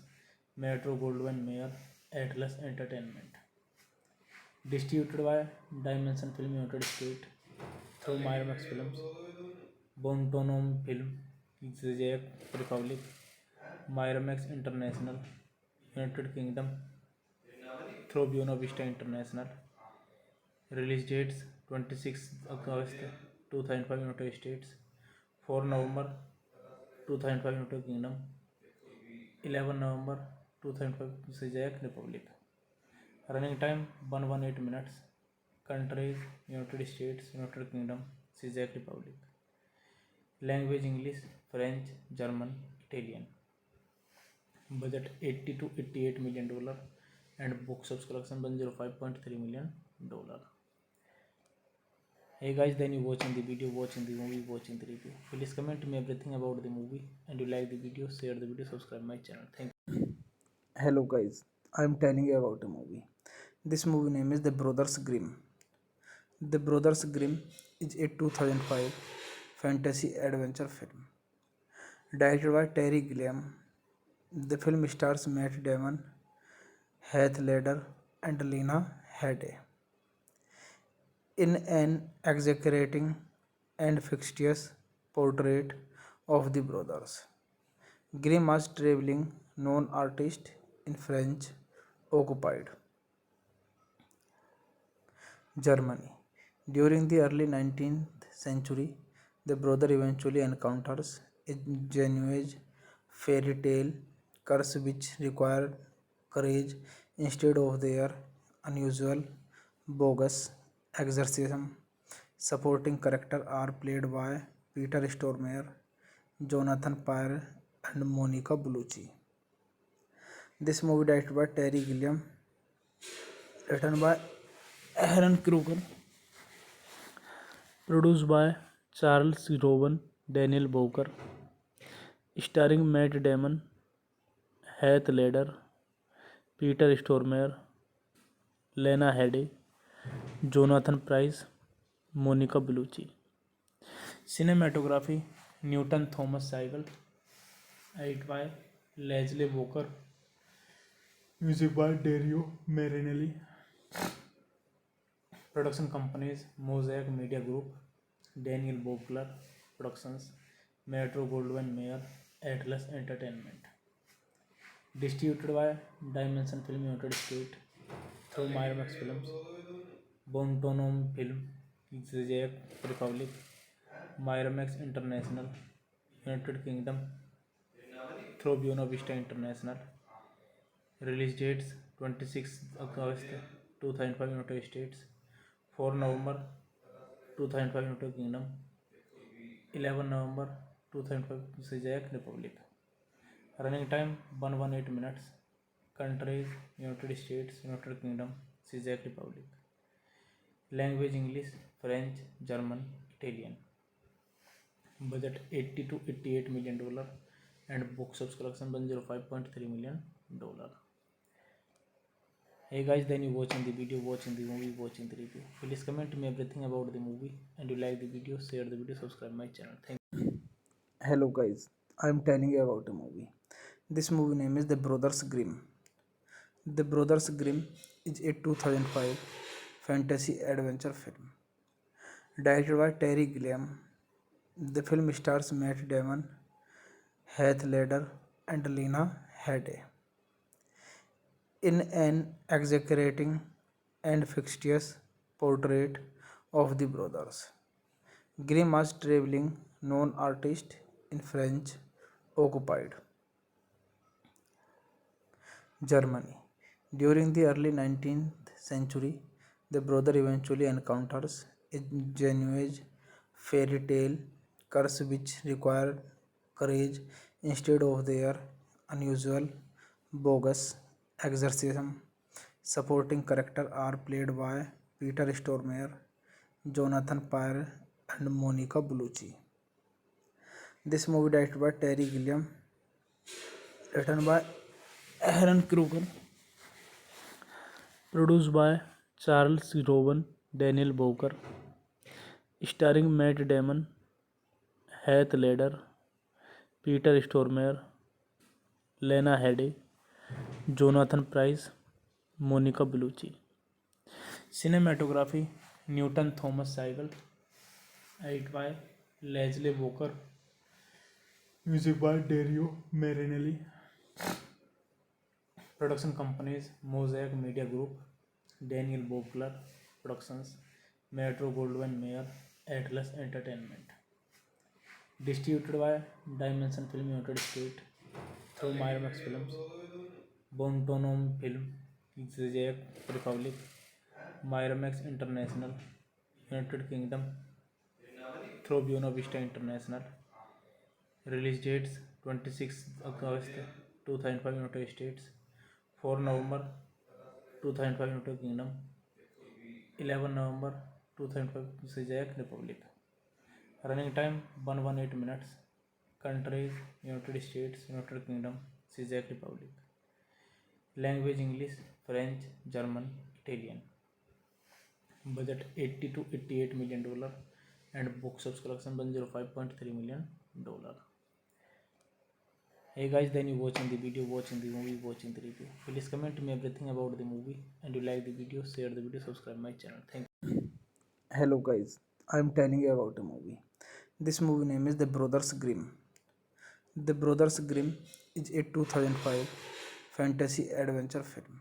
S1: Metro Goldwyn Mayer, Atlas Entertainment. Distributed by Dimension Film United States through Miramax Films, Bontonom Film, Czech Republic, Miramax International, United Kingdom through Buena Vista International. Release dates 26 August 2005 United States, 4 November 2005 United Kingdom, 11 November 2005 Czech Republic. Running time 118 minutes. Countries United States, United Kingdom, Czech Republic. Language English, French, German, Italian. Budget 80 to 88 million dollar and box office collection 105.3 million dollar. Hey guys, then you watching the video, watching the movie, watching the review. Please comment me everything about the movie, and you like the video, share the video, subscribe my channel. Thank you. Hello guys, I am telling you about a movie. This movie name is The Brothers Grimm. The Brothers Grimm is a 2005 fantasy adventure film directed by Terry Gilliam. The film stars Matt Damon, Heath Ledger, and Lena Headey in an exaggerating and fictitious portrait of the brothers Grimm as traveling known artists in French occupied Germany. During the early 19th century, the brother eventually encounters a genuine fairy tale curse which required courage instead of their unusual bogus exorcism. Supporting characters are played by Peter Stormare, Jonathan Pyer, and Monica Bellucci. This movie directed by Terry Gilliam, written by Aaron Kruger, produced by Charles Rowan, Daniel Bowker, starring Matt Damon, Heath Ledger, Peter Stormare, Lena Headey, Jonathan Pryce, Monica Bellucci. Cinematography Newton Thomas Seigel, edited by Leslie Walker, music by Dario Marinelli. Production companies Mosaic Media Group, Daniel Bowker
S2: Productions, Metro Goldwyn Mayer, Atlas Entertainment. Distributed by Dimension Film United States through Miramax Films, Bontonom Film, Czech Republic, Miramax International, United Kingdom through Buena Vista International. Release dates 26 August 2005 United States, 4 November 2005 United Kingdom, 11 November 2005 Czech Republic. Running time 118 minutes. Countries United States, United Kingdom, Czech Republic. Language English, French, German, Italian. Budget 80 to 88 million dollar and box office collection 105.3 million dollar. Hey guys, then you watching the video, watching the movie, watching the review. Please comment me everything about the movie, and you like the video, share the video, subscribe my channel. Thank you.
S1: Hello guys, I am telling you about a movie. This movie name is The Brothers Grimm. The Brothers Grimm is a 2005 fantasy adventure film directed by Terry Gilliam. The film stars Matt Damon, Heath Ledger, and Lena Headey in an exaggerating and fictitious portrait of the brothers Grimm as traveling non artists in French occupied Germany. During the early 19th century, the brother eventually encounters a genuine fairy tale curse which required courage instead of their unusual bogus exorcism. Supporting characters are played by Peter Stormare, Jonathan Pyer, and Monica Bellucci. This movie directed by Terry Gilliam, written by Aaron Kruger, produced by Charles Rowan, Daniel Bowker, starring Matt Damon, Heath Ledger, Peter Stormare, Lena Headey, Jonathan Pryce, Monica Bellucci. Cinematography Newton Thomas Seigel, edited by Leslie Walker, music by Dario Marinelli. Production companies Mosaic Media Group, Daniel Bobler Productions, Metro Goldwyn Mayer, Atlas Entertainment. Distributed by Dimension Film United States through Miramax Films, Bontonom Film, Czech Republic, Miramax International, United Kingdom through Buena Vista International. Release dates 26 August 2005 United States, 4 November 2005 United Kingdom, 11 November 2005 Czech Republic. Running time 118 minutes. Countries United States, United Kingdom, Czech Republic. Language English, French, German, Italian. Budget 80 to 88 million dollar and box office collection 105.3 million dollar. Hey guys, then you watching the video, watching the movie, watching the review. Please comment me everything about the movie, and you like the video, share the video, subscribe my channel. Thank you. Hello guys, I am telling you about a movie. This movie name is The Brothers Grimm. The Brothers Grimm is a 2005 fantasy adventure film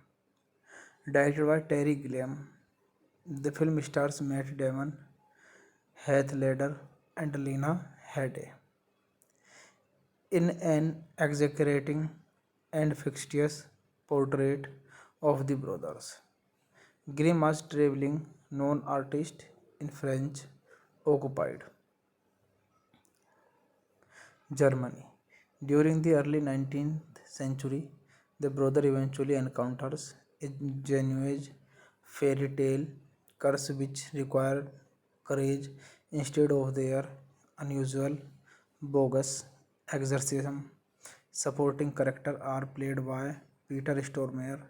S1: directed by Terry Gilliam. The film stars Matt Damon, Heath Ledger, and Lena Headey in an exaggerating and fictitious portrait of the brothers Grimm as traveling non artists in French occupied Germany. During the early 19th century, the brother eventually encounters a genuine fairy tale curse which required courage instead of their unusual bogus exorcism. Supporting characters are played by Peter Stormare,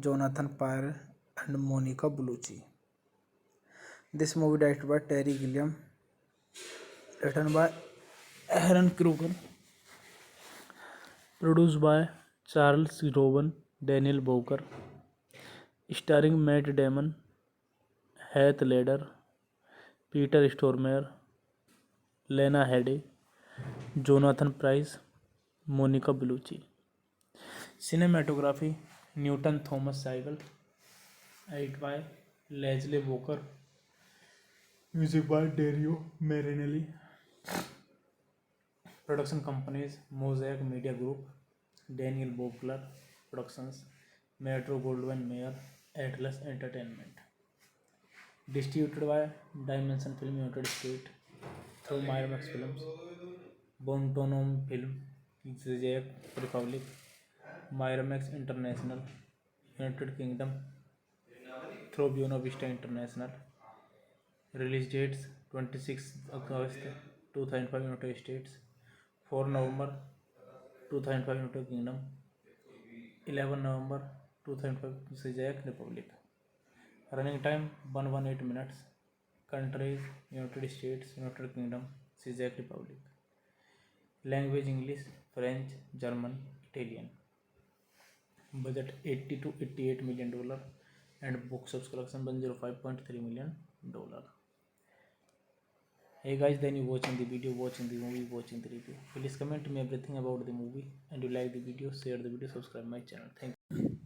S1: Jonathan Pyer, and Monica Bellucci. This movie directed by Terry Gilliam, written by Aaron Kruger, produced by Charles Rowan, Daniel Bowker, starring Matt Damon, Heath Ledger, Peter Stormare,
S2: Lena Headey, Jonathan Pryce, Monica Bellucci. Cinematography Newton Thomas Seigel, edit by Leslie Walker, music by Dario Marinelli. Production companies Mosaic Media Group, Daniel Bobler Productions, Metro Goldwyn Mayer, Atlas Entertainment. Distributed by Dimension Film United States through Miramax Films, Bontonom Film, Czech Republic, Miramax International, United Kingdom, through Buena Vista International. Release dates 26 August 2005 United States, 4 November 2005 United Kingdom, 11 November 2005 Czech Republic. Running time 118 minutes. Countries United States, United Kingdom, Czech Republic. Language English, French, German, Italian. Budget 80 to 88 million dollar and box office collection 105.3 million dollar. Hey guys, then you watching the video, watching the movie, watching the review. Please comment me everything about the movie, and you like the video, share the video, subscribe my channel. Thank you.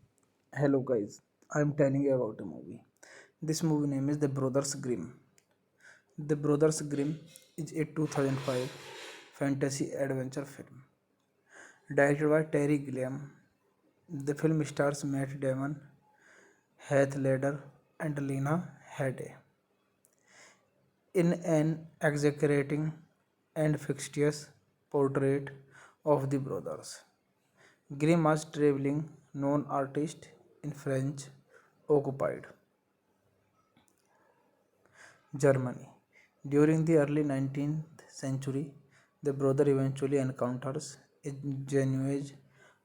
S1: Hello guys, I am telling you about a movie. This movie name is The Brothers Grimm. The Brothers Grimm is a 2005 fantasy adventure film directed by Terry Gilliam. The film stars Matt Damon, Heath Ledger, and Lena Headey in an exaggerating and fictitious portrait of the brothers Grimm as traveling non artists in French occupied Germany. During the early 19th century, the brother eventually encounters a genuine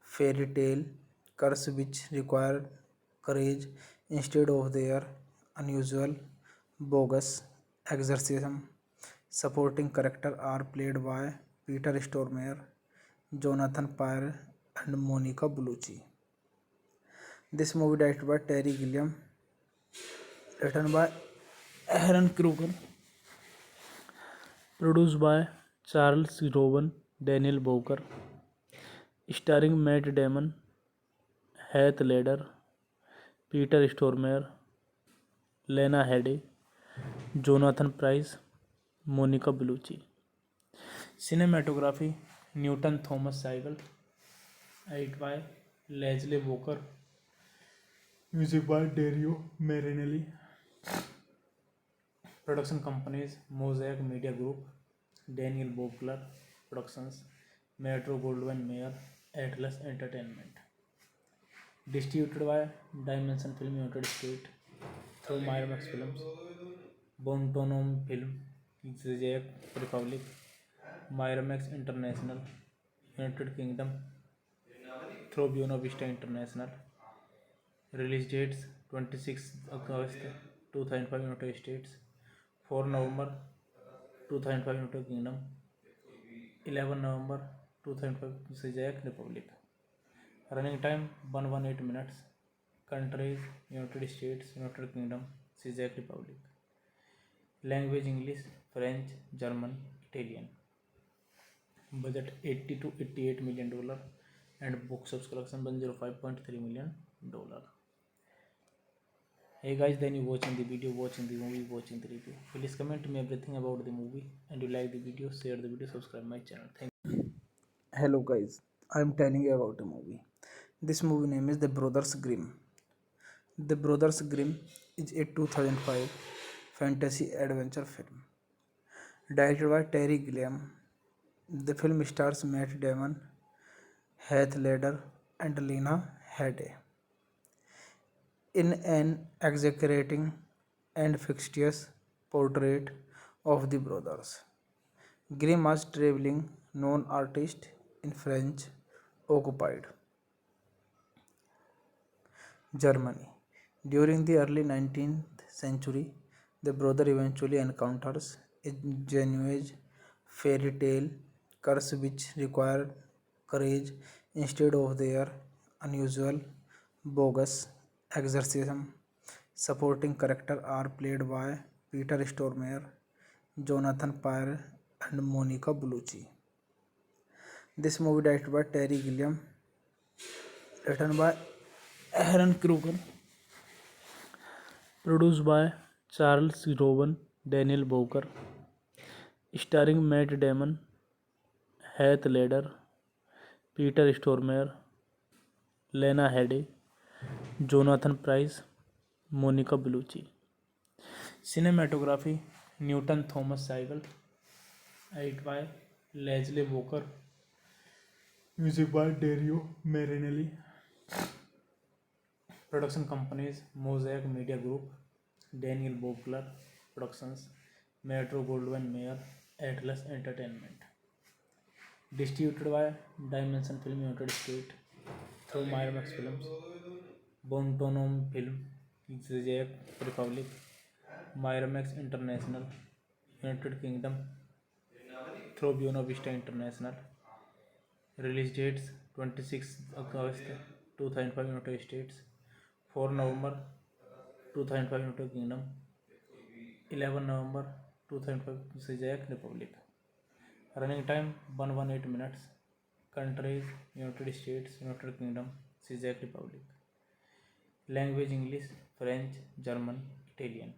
S1: fairy tale curse which required courage instead of their unusual bogus exorcism. Supporting characters are played by Peter Stormare, Jonathan Pryce, and Monica Bellucci. This movie directed by Terry Gilliam, written by Aaron Kruger,
S2: Produced by Charles Rowan, Daniel Bowker, starring Matt Damon, Heath Ledger, Peter Stormare, Lena Headey, Jonathan Pryce, Monica Bellucci. Cinematography Newton Thomas Seigel, edit by Leslie Walker, music by Dario Marinelli. Production companies Mosaic Media Group, Daniel Bobler Productions, Metro Goldwyn Mayer, Atlas Entertainment. Distributed by Dimension Film United States through Miramax Films, Bontonom Film, Czech Republic, Miramax International, United Kingdom, through Buena Vista International. Release dates 26 August 2005 United States, 4 November 2005 United Kingdom, 11 November 2005 Czech Republic. Running time 118 minutes. Countries United States, United Kingdom, Czech Republic. Language English, French, German, Italian. Budget 80 to 88 million dollar and box office collection 105.3 million dollar. Hey guys, then you watching the video, watching the movie, watching the review. Please comment me everything about the movie, and you like the video, share the video, subscribe my channel. Thank you.
S1: Hello guys, I am telling you about a movie. This movie name is The Brothers Grimm. The Brothers Grimm is a 2005 fantasy adventure film directed by Terry Gilliam. The film stars Matt Damon, Heath Ledger, and Lena Headey in an exaggerating and fictitious portrait of the brothers Grimm as traveling non artists in French occupied Germany. During the early 19th century, the brother eventually encounters a genuine fairy tale curse which required courage instead of their unusual bogus exorcism. Supporting characters are played by Peter Stormare, Jonathan Pryce, and Monica Bellucci. This movie directed by Terry Gilliam, written by Aaron Kruger,
S2: Produced by Charles Rowan, Daniel Bowker, starring Matt Damon, Heath Ledger, Peter Stormare, Lena Headey, Jonathan Pryce, Monica Bellucci. Cinematography Newton Thomas Seigel, edited by Leslie Walker, music by Dario Marinelli. Production companies Mosaic Media Group, Daniel Bowker Productions, Metro Goldwyn Mayer, Atlas Entertainment. Distributed by Dimension Film United States through Miramax Films, Bontonom Film, Czech Republic, Miramax International, United Kingdom through Buena Vista International. Release dates 26 August 2005 United States, 4 November 2005 United Kingdom, 11 November 2005 Czech Republic. Running time 118 minutes. Countries United States, United Kingdom, Czech Republic. Language English, French, German, Italian.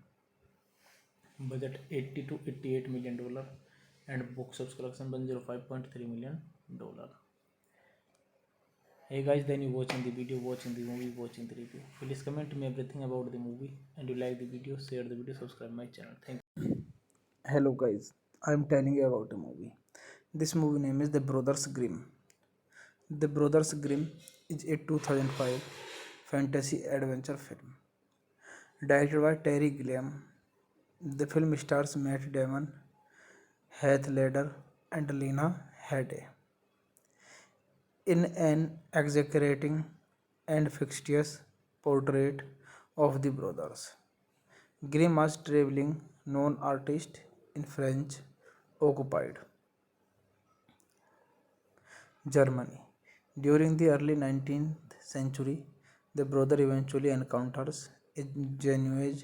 S2: Budget 80 to 88 million dollar and box office collection 105.3 million dollar. Hey guys, then you watching the video, watching the movie, watching the review. Please comment me everything about the movie, and you like the video, share the video, subscribe my channel. Thank you.
S1: Hello guys, I am telling you about a movie. This movie name is The Brothers Grimm. The Brothers Grimm is a 2005 fantasy adventure film directed by Terry Gilliam. The film stars Matt Damon, Heath Ledger, and Lena Headey in an exaggerating and fictitious portrait of the brothers Grimm as traveling known artists in French occupied Germany. During the early 19th century, the brother eventually encounters a genuine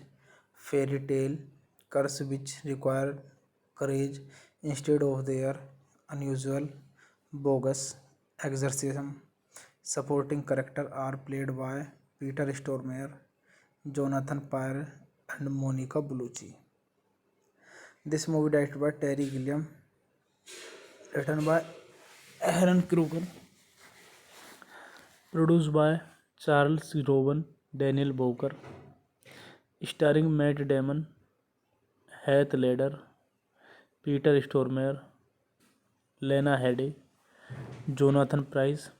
S1: fairy tale curse which required courage instead of their unusual bogus exorcism. Supporting characters are played by Peter Stormare, Jonathan Pryce, and Monica Bellucci. This movie directed by Terry Gilliam, written by Aaron Kruger,
S2: Produced by Charles Rowan, Daniel Bowker, starring Matt Damon, Heath Ledger, Peter Stormare, Lena Headey, Jonathan Pryce,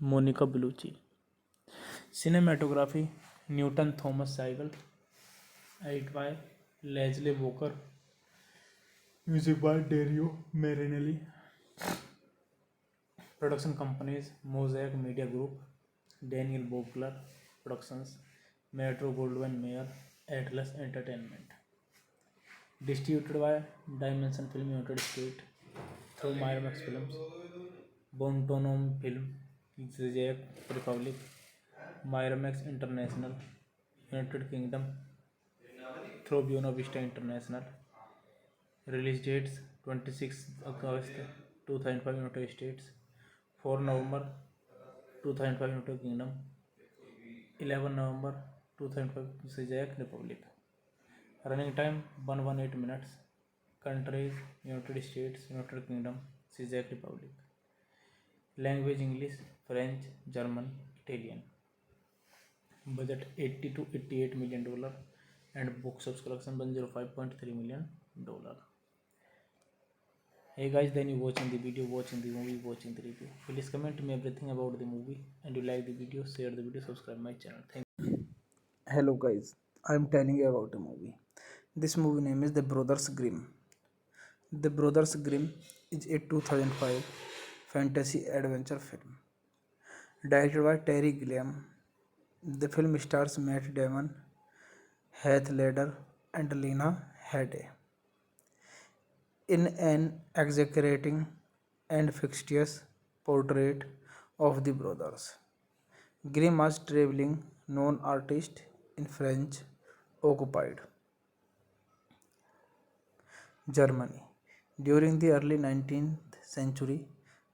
S2: Monica Bellucci. Cinematography Newton Thomas Seigel, edited by Leslie Walker, music by Dario Marinelli. Production companies Mosaic Media Group, Daniel Bowker Productions, Metro Goldwyn Mayer, Atlas Entertainment. Distributed by Dimension Film United States through Miramax Films, Bontonom Film, Czech Republic, Miramax International, United Kingdom through Buena Vista International. Release dates 26 August 2005 United States, 4 November 2005 United Kingdom, 11 November 2005 Czech Republic. Running time 118 minutes. Countries United States, United Kingdom, Czech Republic. Language English, French, German, Italian. Budget 80 to 88 million dollar and box office collection 105.3 million dollar. Hey guys, then you watching the video, watching the movie, watching the review. Please comment me everything about the movie, and you like the video, share the video, subscribe my channel. Thank you.
S1: Hello guys, I am telling you about a movie. This movie name is The Brothers Grimm. The Brothers Grimm is a 2005 fantasy adventure film directed by Terry Gilliam. The film stars Matt Damon, Heath Ledger, and Lena Headey in an exaggerating and fictitious portrait of the brothers Grimm as traveling known artists in French occupied Germany. During the early 19th century,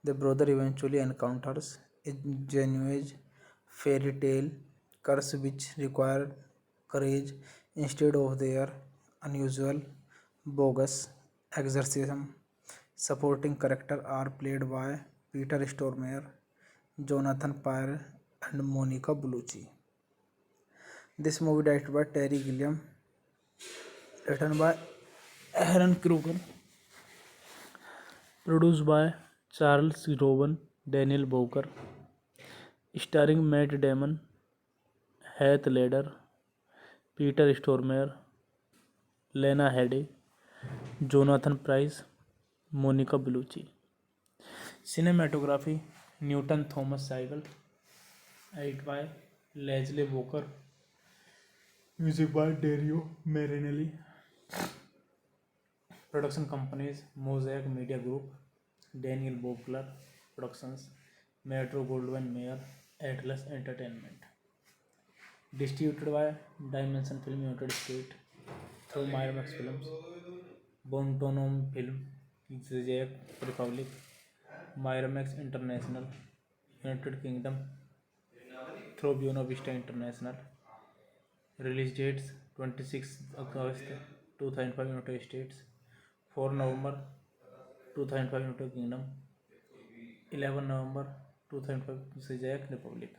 S1: the brother eventually encounters a genuine fairy tale curse which required courage instead of their unusual bogus exorcism. Supporting characters are played by Peter Stormare, Jonathan Pyer, and Monica Bellucci. This movie directed by Terry Gilliam, written by Aaron Kruger,
S2: Produced by Charles Rowan, Daniel Bowker, starring Matt Damon, Heath Ledger, Peter Stormare, Lena Headey, Jonathan Pryce, Monica Bellucci. Cinematography Newton Thomas Seigel, edited by Leslie Walker, music by Dario Marinelli. Production companies Mosaic Media Group, Daniel Bobler Productions, Metro Goldwyn Mayer, Atlas Entertainment. Distributed by Dimension Film United States through Miramax Films, Bontonom Film, Czech Republic, Miramax International, United Kingdom through Buena Vista International. Release dates 26 August 2005 United States, 4 November 2005 United Kingdom, 11 November 2005 Czech Republic.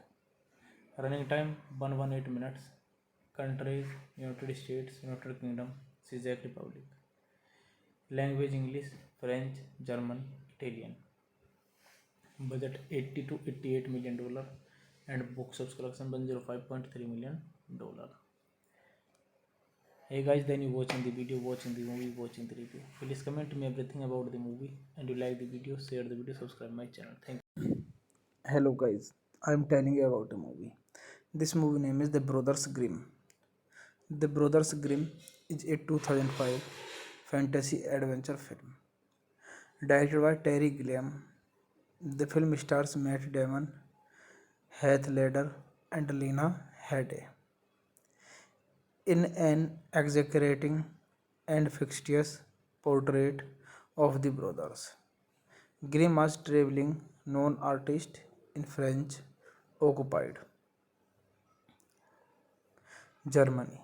S2: Running time 118 minutes. Countries United States, United Kingdom, Czech Republic. Language English, French, German, Italian. Budget 80 to 88 million dollar and box office collection 105.3 million dollar. Hey guys, then you watching the video, watching the movie, watching the review. Please comment me everything about the movie, and you like the video, share the video, subscribe my channel. Thank you.
S1: Hello guys, I am telling you about a movie. This movie name is The Brothers Grimm. The Brothers Grimm is a 2005 fantasy adventure film directed by Terry Gilliam. The film stars Matt Damon, Heath Ledger, and Lena Headey in an exaggerating and fictitious portrait of the brothers Grimm as traveling non artists in French occupied Germany.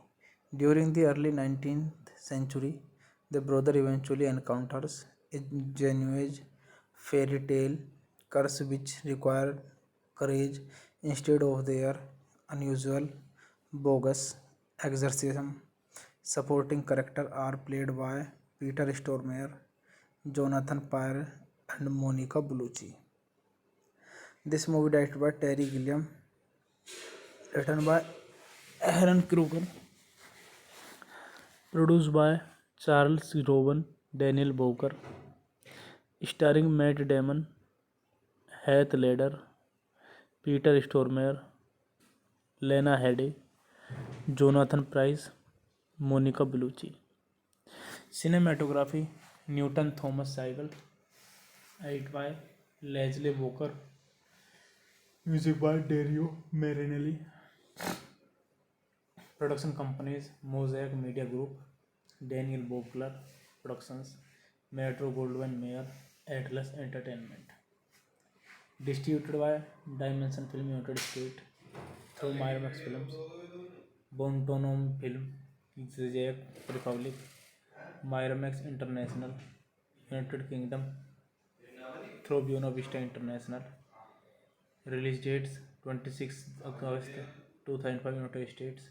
S1: During the early 19th century, the brother eventually encounters a genuine fairy tale curse which required courage instead of their unusual bogus exorcism. Supporting characters are played by Peter Stormare, Jonathan Pyer, and Monica Bellucci. This movie directed by Terry Gilliam, written by Aaron Kruger,
S2: Produced by Charles Rowan, Daniel Bowker, starring Matt Damon, Heath Ledger, Peter Stormare, Lena Headey, Jonathan Pryce, Monica Bellucci. Cinematography Newton Thomas Seigel, edited by Leslie Walker, music by Dario Marinelli. Production companies Mosaic Media Group, Daniel Bobler Productions, Metro Goldwyn Mayer, Atlas Entertainment. Distributed by Dimension Film United States through Miramax Films, Bontonom Film, Czech Republic, Miramax International, United Kingdom through Buena Vista International. Release dates 26 August 2005 United States,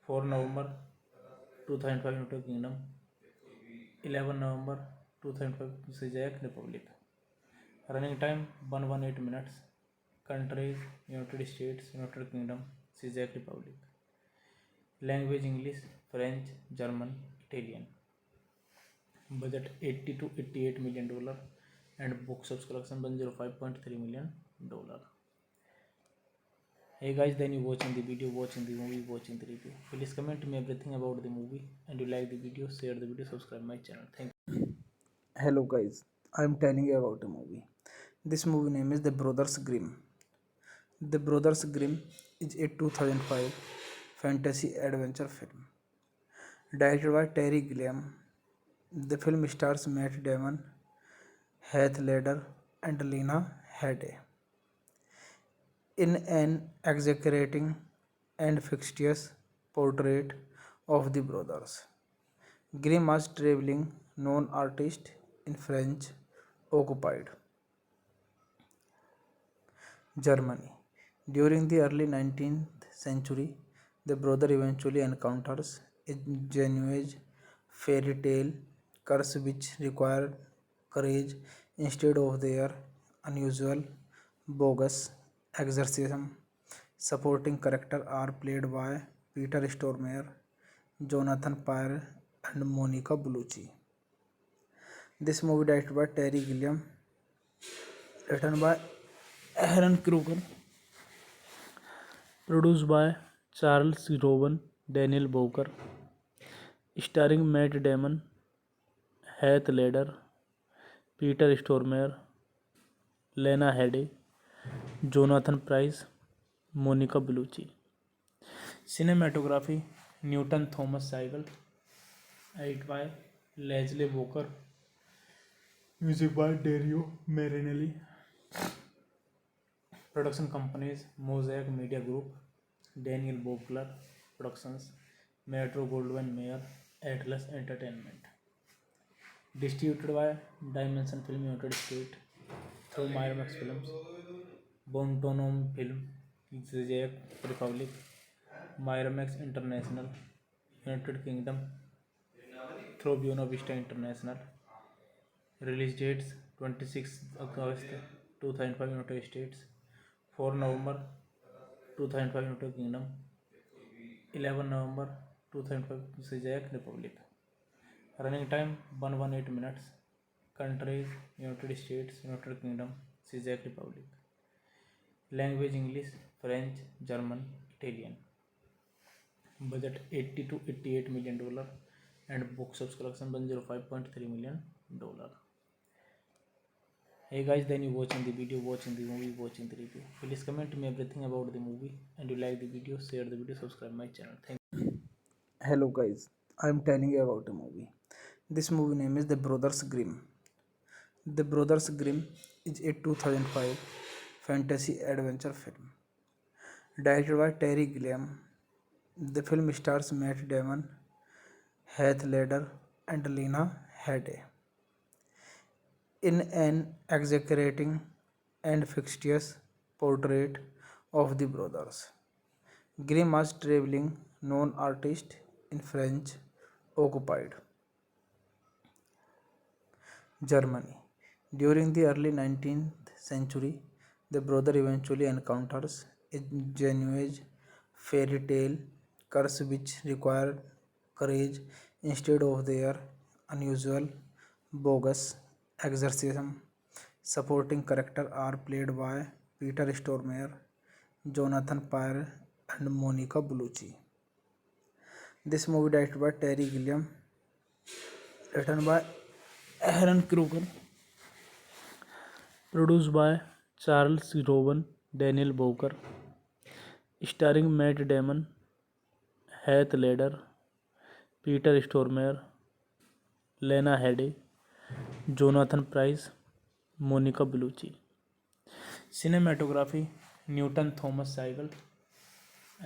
S2: 4 November 2005 United Kingdom, 11 November 2005 Czech Republic. Running time 118 minutes. Countries United States, United Kingdom, Czech Republic. Language English, French, German, Italian. Budget 80 to 88 million dollar and box office collection 105.3 million dollar. Hey guys, then you watching the video, watching the movie, watching the review. Please comment me everything about the movie, and you like the video, share the video, subscribe my channel. Thank you.
S1: Hello guys, I am telling you about a movie. This movie name is The Brothers Grimm. The Brothers Grimm is a 2005 fantasy adventure film directed by Terry Gilliam. The film stars Matt Damon, Heath Ledger, and Lena Headey in an exaggerating and fictitious portrait of the brothers Grimm as traveling non artists in French occupied Germany. During the early 19th century, the brother eventually encounters a genuine fairy tale curse which required courage instead of their unusual bogus exorcism. Supporting characters are played by Peter Stormare, Jonathan Pyer, and Monica Bellucci. This movie directed by Terry Gilliam, written by Aaron Kruger, produced by Charles Rowan, Daniel Bowker, starring Matt Damon, Heath Ledger, Peter Stormare, Lena Headey, Jonathan Pryce, Monica Bellucci. Cinematography Newton Thomas Seigel, edited by Leslie Bowker, music by Dario Marinelli. Production companies Mosaic Media Group, Daniel Bobler Productions, Metro Goldwyn Mayer, Atlas Entertainment. Distributed by Dimension Film United States through Miramax Films, Bontonom Film, Czech Republic, Miramax International, United Kingdom through Buena Vista International. Release dates 26 August 2005 United States, 4 November 2005 United Kingdom, 11 November 2005 Czech Republic. Running time 118 minutes. Countries United States, United Kingdom, Czech Republic. Language English, French, German, Italian. Budget 80 to 88 million dollar and box office collection 105.3 million dollar. Hey guys, then you watching the video, watching the movie, watching the review. Please comment me everything about the movie, and you like the video, share the video, subscribe my channel. Thank you. Hello guys, I am telling you about a movie. This movie name is The Brothers Grimm. The Brothers Grimm is a 2005 fantasy adventure film directed by Terry Gilliam. The film stars Matt Damon, Heath Ledger, and Lena Headey in an exaggerating and fictitious portrait of the brothers Grimm as traveling non artists in French occupied Germany. During the early 19th century, the brother eventually encounters a genuine fairy tale curse which required courage instead of their unusual bogus exorcism. Supporting characters are played by Peter Stormare, Jonathan Pyer, and Monica Bellucci. This movie directed by Terry Gilliam, written by Aaron Kruger, produced by Charles Rowan, Daniel Bowker, starring Matt Damon, Heath Ledger, Peter Stormare, Lena Headey, Jonathan Pryce, Monica Bellucci. Cinematography Newton Thomas Seigel,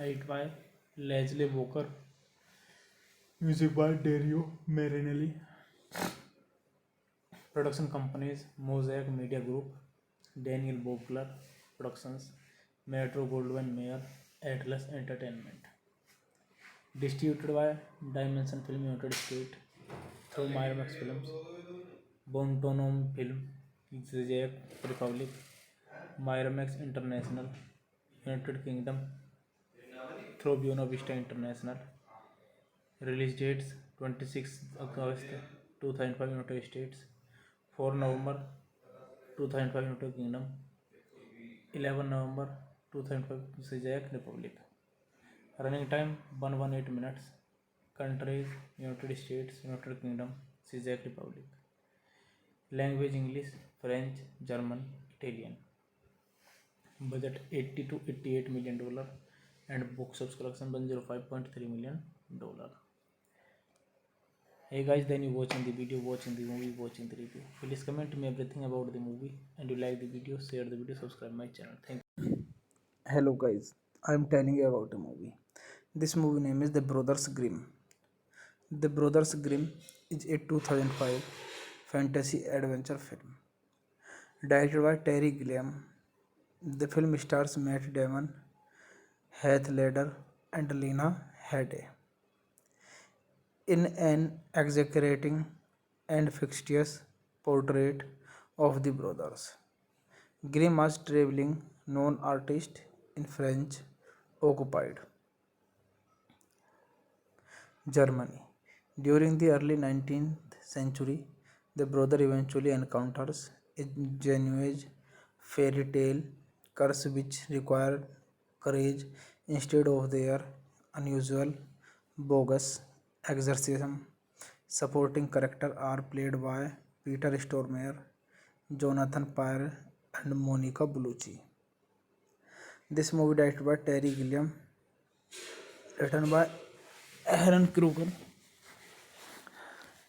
S1: edited by Leslie Bowker, music by Dario Marinelli. Production companies Mosaic Media Group, Daniel Bobler Productions, Metro Goldwyn Mayer, Atlas Entertainment. Distributed by Dimension Film United States through Miramax Films, Bontonom Film, Czech Republic, Miramax International, United Kingdom through Buena Vista International. Release dates 26 August 2005 United States, 4 November 2005 United Kingdom, 11 November 2005 Czech Republic. Running time 118 minutes. Countries United States, United Kingdom, Czech Republic. Language English, French, German, Italian. Budget 80 to 88 million dollar and box office collection 105.3 million dollar.
S2: Hey guys, then you watching the video, watching the movie, watching the review. Please comment me everything about the movie, and you like the video, share the video, subscribe my channel. Thank you.
S1: Hello guys, I am telling you about a movie. This movie name is The Brothers Grimm. The Brothers Grimm is a 2005 fantasy adventure film directed by Terry Gilliam. The film stars Matt Damon, Heath Ledger, and Lena Headey in an exaggerating and fictitious portrait of the brothers. Grimm was traveling known artist in French occupied Germany. During the early 19th century, the brother eventually encounters a genuine fairy tale curse which required courage instead of their unusual bogus exorcism. Supporting characters are played by Peter Stormare, Jonathan Pyer, and Monica Bellucci. This movie directed by Terry Gilliam, written by Aaron Kruger,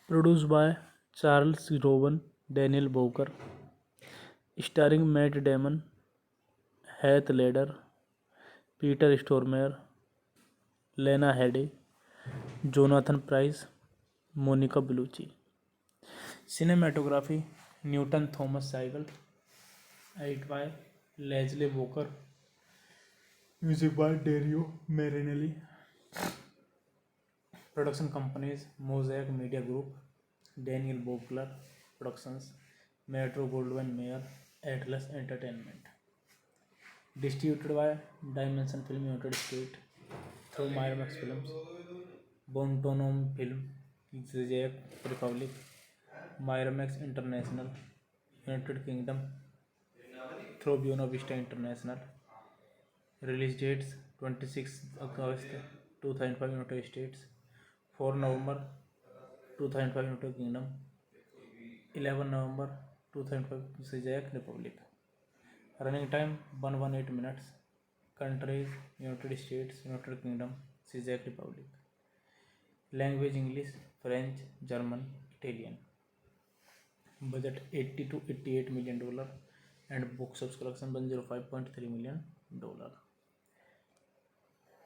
S1: produced by Charles Rowan, Daniel Bowker, starring Matt Damon, Heath Ledger, Peter Stormare, Lena Headey, Jonathan Pryce, Monica Bellucci. Cinematography Newton Thomas Seigel, edited by Leslie Walker, music by Dario Marinelli. Production companies Mosaic Media Group, Daniel Bobler Productions, Metro Goldwyn Mayer, Atlas Entertainment. Distributed by Dimension Film United States through Miramax Films, Bontonom Film, Czech Republic, Miramax International, United Kingdom through Buena Vista International. Release dates 26 August 2005 United States, 4 November 2005 United Kingdom, 11 November 2005 Czech Republic. Running time 118 minutes. Countries United States, United Kingdom, Czech Republic. Language English, French, German, Italian. Budget 80 to 88 million dollar and box office collection 105.3 million dollar.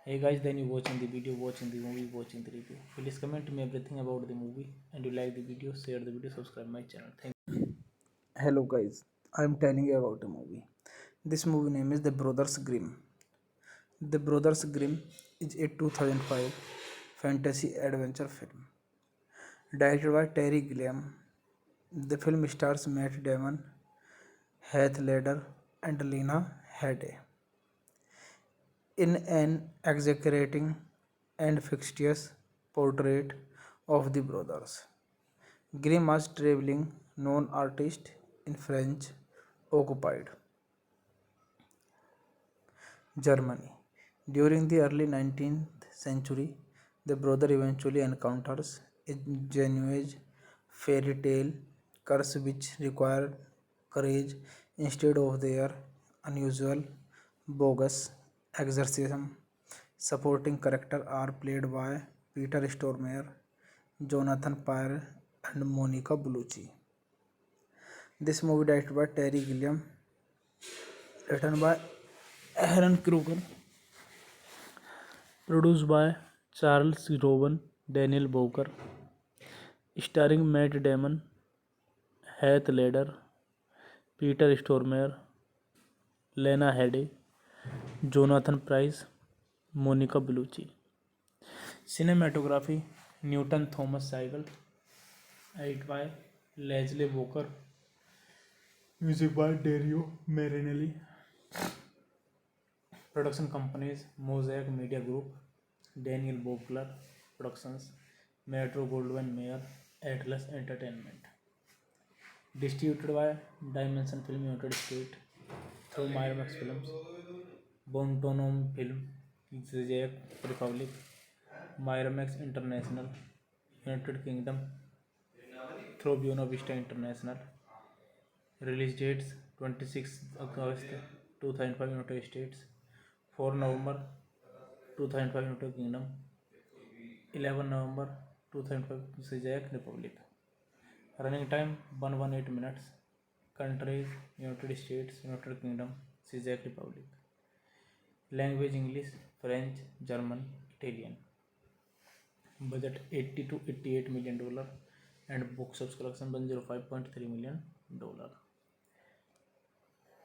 S1: Hey guys, then you watching the video, watching the movie, watching the review. Please comment me everything about the movie, and you like the video, share the video, subscribe my channel. Thank you. Hello guys, I am telling you about a movie. This movie name is The Brothers Grimm. The Brothers Grimm is a 2005 fantasy adventure film directed by Terry Gilliam. The film stars Matt Damon, Heath Ledger, and Lena Headey in an exaggerating and fictitious portrait of the brothers. Grimm was traveling known artist in French occupied Germany. During the early 19th century, the brother eventually encounters a genuine fairy tale curse which required courage instead of their unusual bogus exorcism. Supporting characters are played by Peter Stormare, Jonathan Pyer, and Monica Bellucci. This movie directed by Terry Gilliam, written by Aaron Kruger, produced by Charles Rowan, Daniel Bowker, starring Matt Damon, Heath Ledger, Peter Stormare, Lena Headey, Jonathan Pryce, Monica Bellucci. Cinematography Newton Thomas Seigel, edited by Leslie Walker, music by Dario Marinelli. Production companies Mosaic Media Group, Daniel Bobler Productions, Metro Goldwyn Mayer, Atlas Entertainment. Distributed by Dimension Film United States through Miramax Films, Bontonom Film, Czech Republic, Miramax International, United Kingdom through Buena Vista International. Release dates 26 August 2005 United States, 4 November 2005 United Kingdom, 11 November
S2: 2005 Czech Republic. Running time 118 minutes. Countries United States, United Kingdom, Czech Republic. Language English, French, German, Italian. Budget 80 to 88 million dollar and box office collection 105.3 million dollar.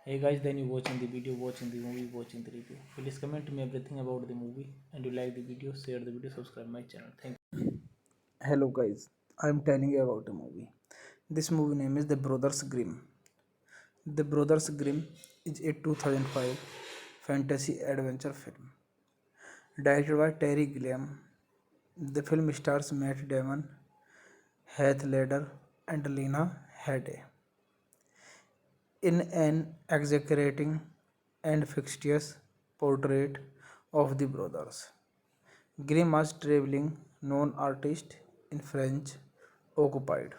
S2: Hey guys, then you watching the video, watching the movie, watching the review. Please comment me everything about the movie, and you like the video, share the video, subscribe my channel. Thank you.
S1: Hello guys, I am telling you about a movie. This movie name is The Brothers Grimm. The Brothers Grimm is a 2005 fantasy adventure film directed by Terry Gilliam. The film stars Matt Damon, Heath Ledger, and Lena Headey in an exaggerating and fictitious portrait of the brothers Grimm as traveling non artists in French occupied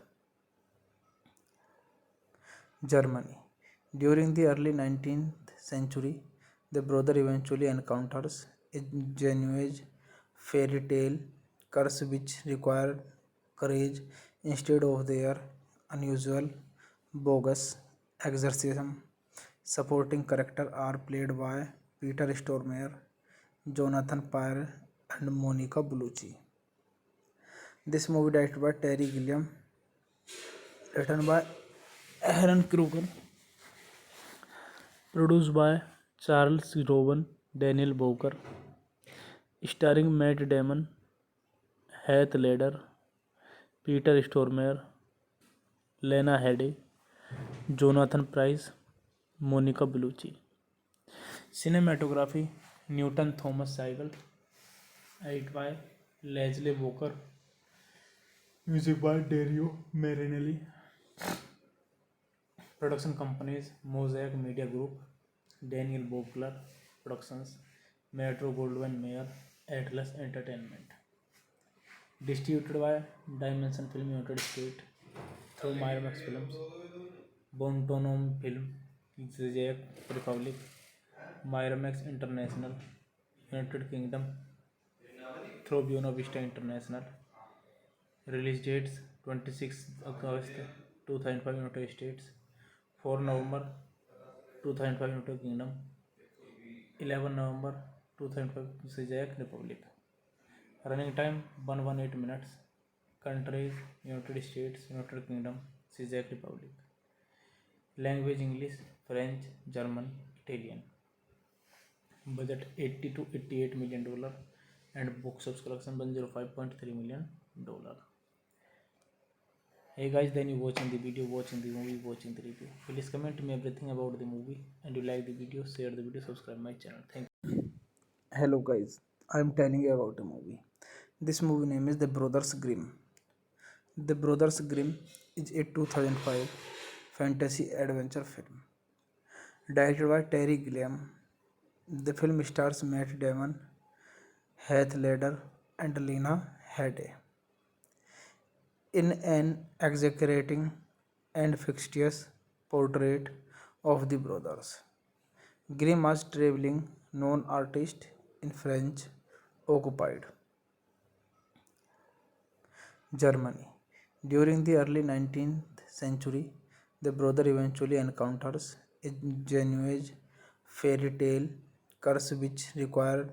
S1: Germany. During the early 19th century, the brother eventually encounters a genuine fairy tale curse which required courage instead of their unusual bogus exorcism. Supporting characters are played by Peter Stormare, Jonathan Pyle, and Monica Bellucci. This movie directed by Terry Gilliam, written by Aaron Kruger, produced by Charles Rowan, Daniel Bowker, starring Matt Damon, Heath Ledger, Peter Stormare, Lena Headey, Jonathan Pryce, Monica Bellucci. Cinematography Newton Thomas Seigel, edited by Leslie Walker, music by Dario Marinelli. Production companies Mosaic Media Group, Daniel Bobler Productions, Metro Goldwyn Mayer, Atlas Entertainment. Distributed by Dimension Film United States through Miramax Films, Bontonom Film, Czech Republic, Miramax International, United Kingdom through Buena Vista International. Release dates 26 August 2005 United States, 4 November 2005 United Kingdom, 11 November 2005 Czech Republic. Running time 118 minutes. Countries United States, United Kingdom, Czech Republic. Language English, French, German, Italian. Budget 80 to 88 million dollar and box office collection 105.3 million dollar. Hey guys, then you watching the video, watching the movie, watching the review. Please comment me everything about the movie, and you like the video, share the video, subscribe my channel. Thank you. Hello guys, I am telling you about a movie. This movie name is The Brothers Grimm. The Brothers Grimm is a 2005 fantasy adventure film directed by Terry Gilliam. The film stars Matt Damon, Heath Ledger, and Lena Headey in an exaggerating and fictitious portrait of the brothers Grimm as traveling non artists in French occupied Germany. During the early 19th century, the brother eventually encounters a genuine fairy tale curse which required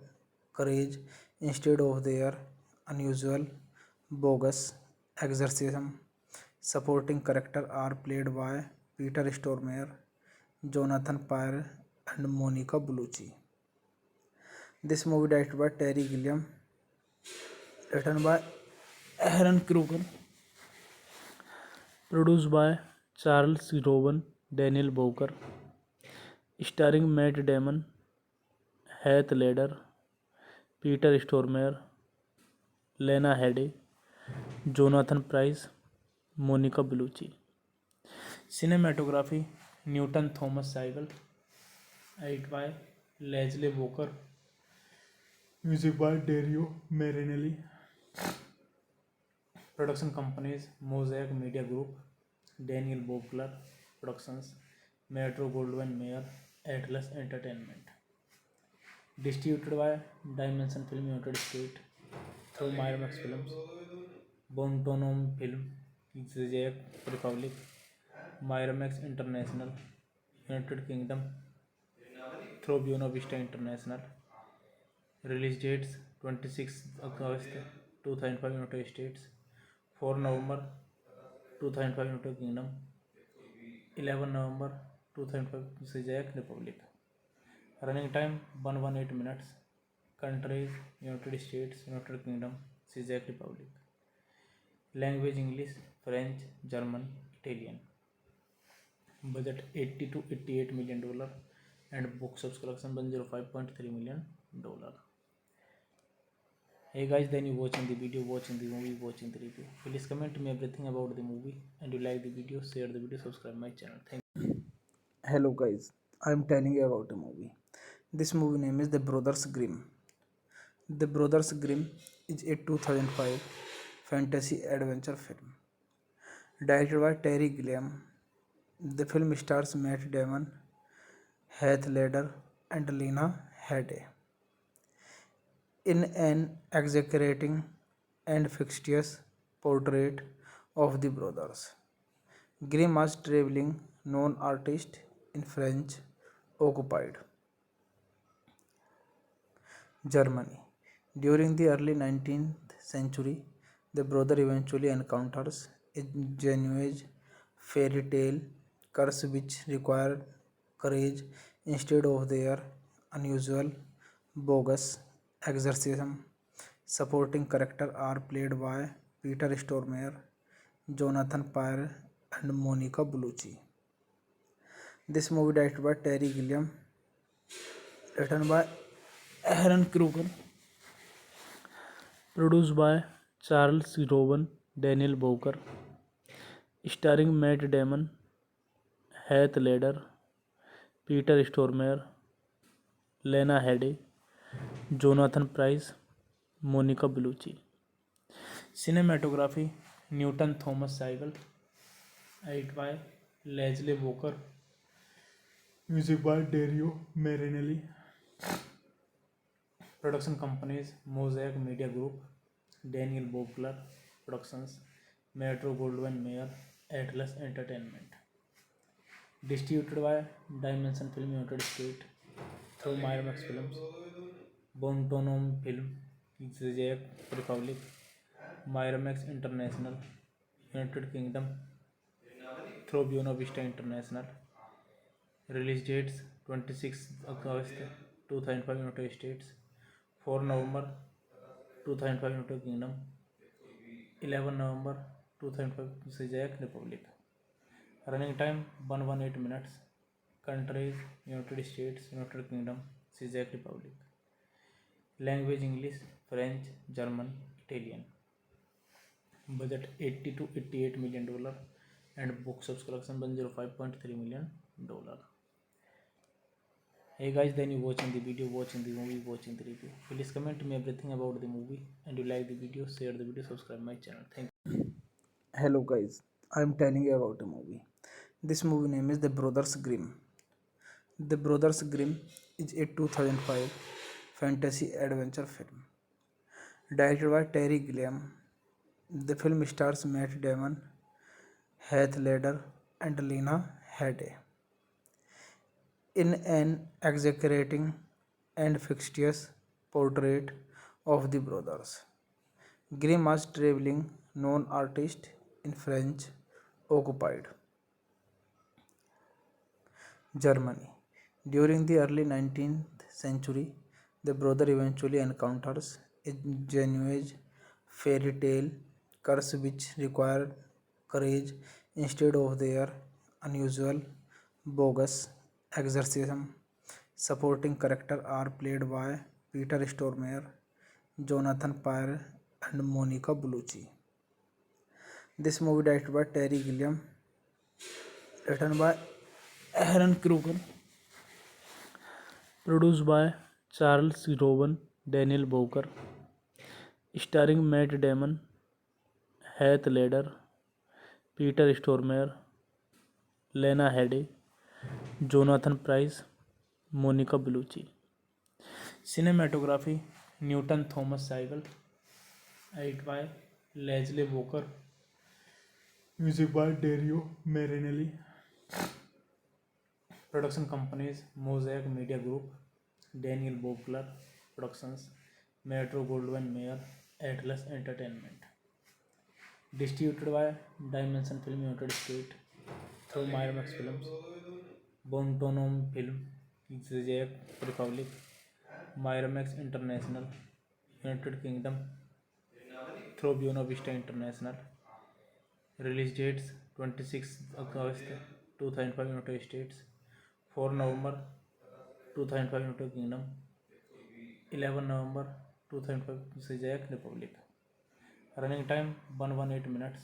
S1: courage instead of their unusual bogus exorcism. Supporting characters are played by Peter Stormare, Jonathan Pyle, and Monica Bellucci. This movie directed by Terry Gilliam, written by Aaron Kruger, produced by Charles Rowan, Daniel Bowker, starring Matt Damon, Heath Ledger, Peter Stormare, Lena Headey, Jonathan Pryce, Monica Bellucci. Cinematography Newton Thomas Seigel, edited by Leslie Walker, music by Dario Marinelli. Production companies Mosaic Media Group, Daniel Bobler Productions, Metro Goldwyn Mayer, Atlas Entertainment. Distributed by Dimension Film United States through Miramax Films,
S2: Bontonom Film, Czech Republic, Miramax International, United Kingdom, through Buena Vista International. Release dates 26 August 2005 United States, 4 November 2005 United Kingdom, 11 November 2005 Czech Republic. Running time 118 minutes. Countries United States, United Kingdom, Czech Republic. Language English, French, German, Italian. Budget 80 to 88 million dollar and box office collection 105.3 million dollar. Hey guys, then you watching the video, watching the movie, watching the review. Please comment me everything about the movie, and you like the video, share the video, subscribe my channel. Thank you.
S1: Hello guys, I am telling you about a movie. This movie name is The Brothers Grimm. The Brothers Grimm is a 2005 fantasy adventure film directed by Terry Gilliam. The film stars Matt Damon, Heath Ledger, and Lena Headey in an exaggerating and fictitious portrait of the brothers Grimm as traveling known artists in French occupied Germany. During the early 19th century, the brother eventually encounters a genuine fairy tale curse which required courage instead of their unusual bogus exorcism. Supporting characters are played by Peter Stormare, Jonathan Pyer, and Monica Bellucci. This movie directed by Terry Gilliam, written by Aaron Kruger, produced by Charles Rowan, Daniel Bowker, starring Matt Damon, Heath Ledger, Peter Stormare, Lena Headey, Jonathan Pryce, Monica Bellucci. Cinematography Newton Thomas Seigel, edited by Leslie Walker, music by Dario Marinelli. Production companies Mosaic Media Group, Daniel Bowker Productions, Metro Goldwyn Mayer, Atlas Entertainment. Distributed by Dimension Film United States through Miramax Films, Bontonom Film, Czech Republic, Miramax International, United Kingdom, through Buena Vista International. Release dates 26 August 2005 United States, 4 November 2005 United Kingdom, 11 November 2005 Czech Republic. Running time 118 minutes. Countries United States, United Kingdom, Czech Republic. Language English, French, German, Italian. Budget 80 to 88 million dollar and box office collection 105.3 million dollar. Hey guys, then you watching the video, watching the movie, watching the review. Please comment me everything about the movie, and you like the video, share the video, subscribe my channel. Thank you. Hello guys, I am telling you about a movie. This movie name is The Brothers Grimm. The Brothers Grimm is a 2005 fantasy adventure film directed by Terry Gilliam. The film stars Matt Damon, Heath Ledger, and Lena Headey in an exaggerating and fictitious portrait of the brothers Grimm as traveling known artists in French occupied Germany. During the early 19th century, the brother eventually encounters a genuine fairy tale curse which required courage instead of their unusual bogus exorcism. Supporting characters are played by Peter Stormare, Jonathan Pyer, and Monica Bellucci. This movie directed by Terry Gilliam, written by Aaron Kruger, produced by Charles Rowan, Daniel Bowker, starring Matt Damon, Heath Ledger, Peter Stormare, Lena Headey, Jonathan Pryce, Monica Bellucci. Cinematography Newton Thomas Seigel, edited by
S2: Leslie Walker. Music by Dario Marinelli. Production companies Mosaic Media Group, Daniel Bobklar Productions, Metro Goldwyn Mayer, Atlas Entertainment. Distributed by Dimension Film United States through Miramax Films, Bontonom Film, Czech Republic, Miramax International, United Kingdom through Buena Vista International. Release dates 26 August 2005 United States, 4 November 2005 United Kingdom, 11 November 2005 Czech Republic. Running time 118 minutes.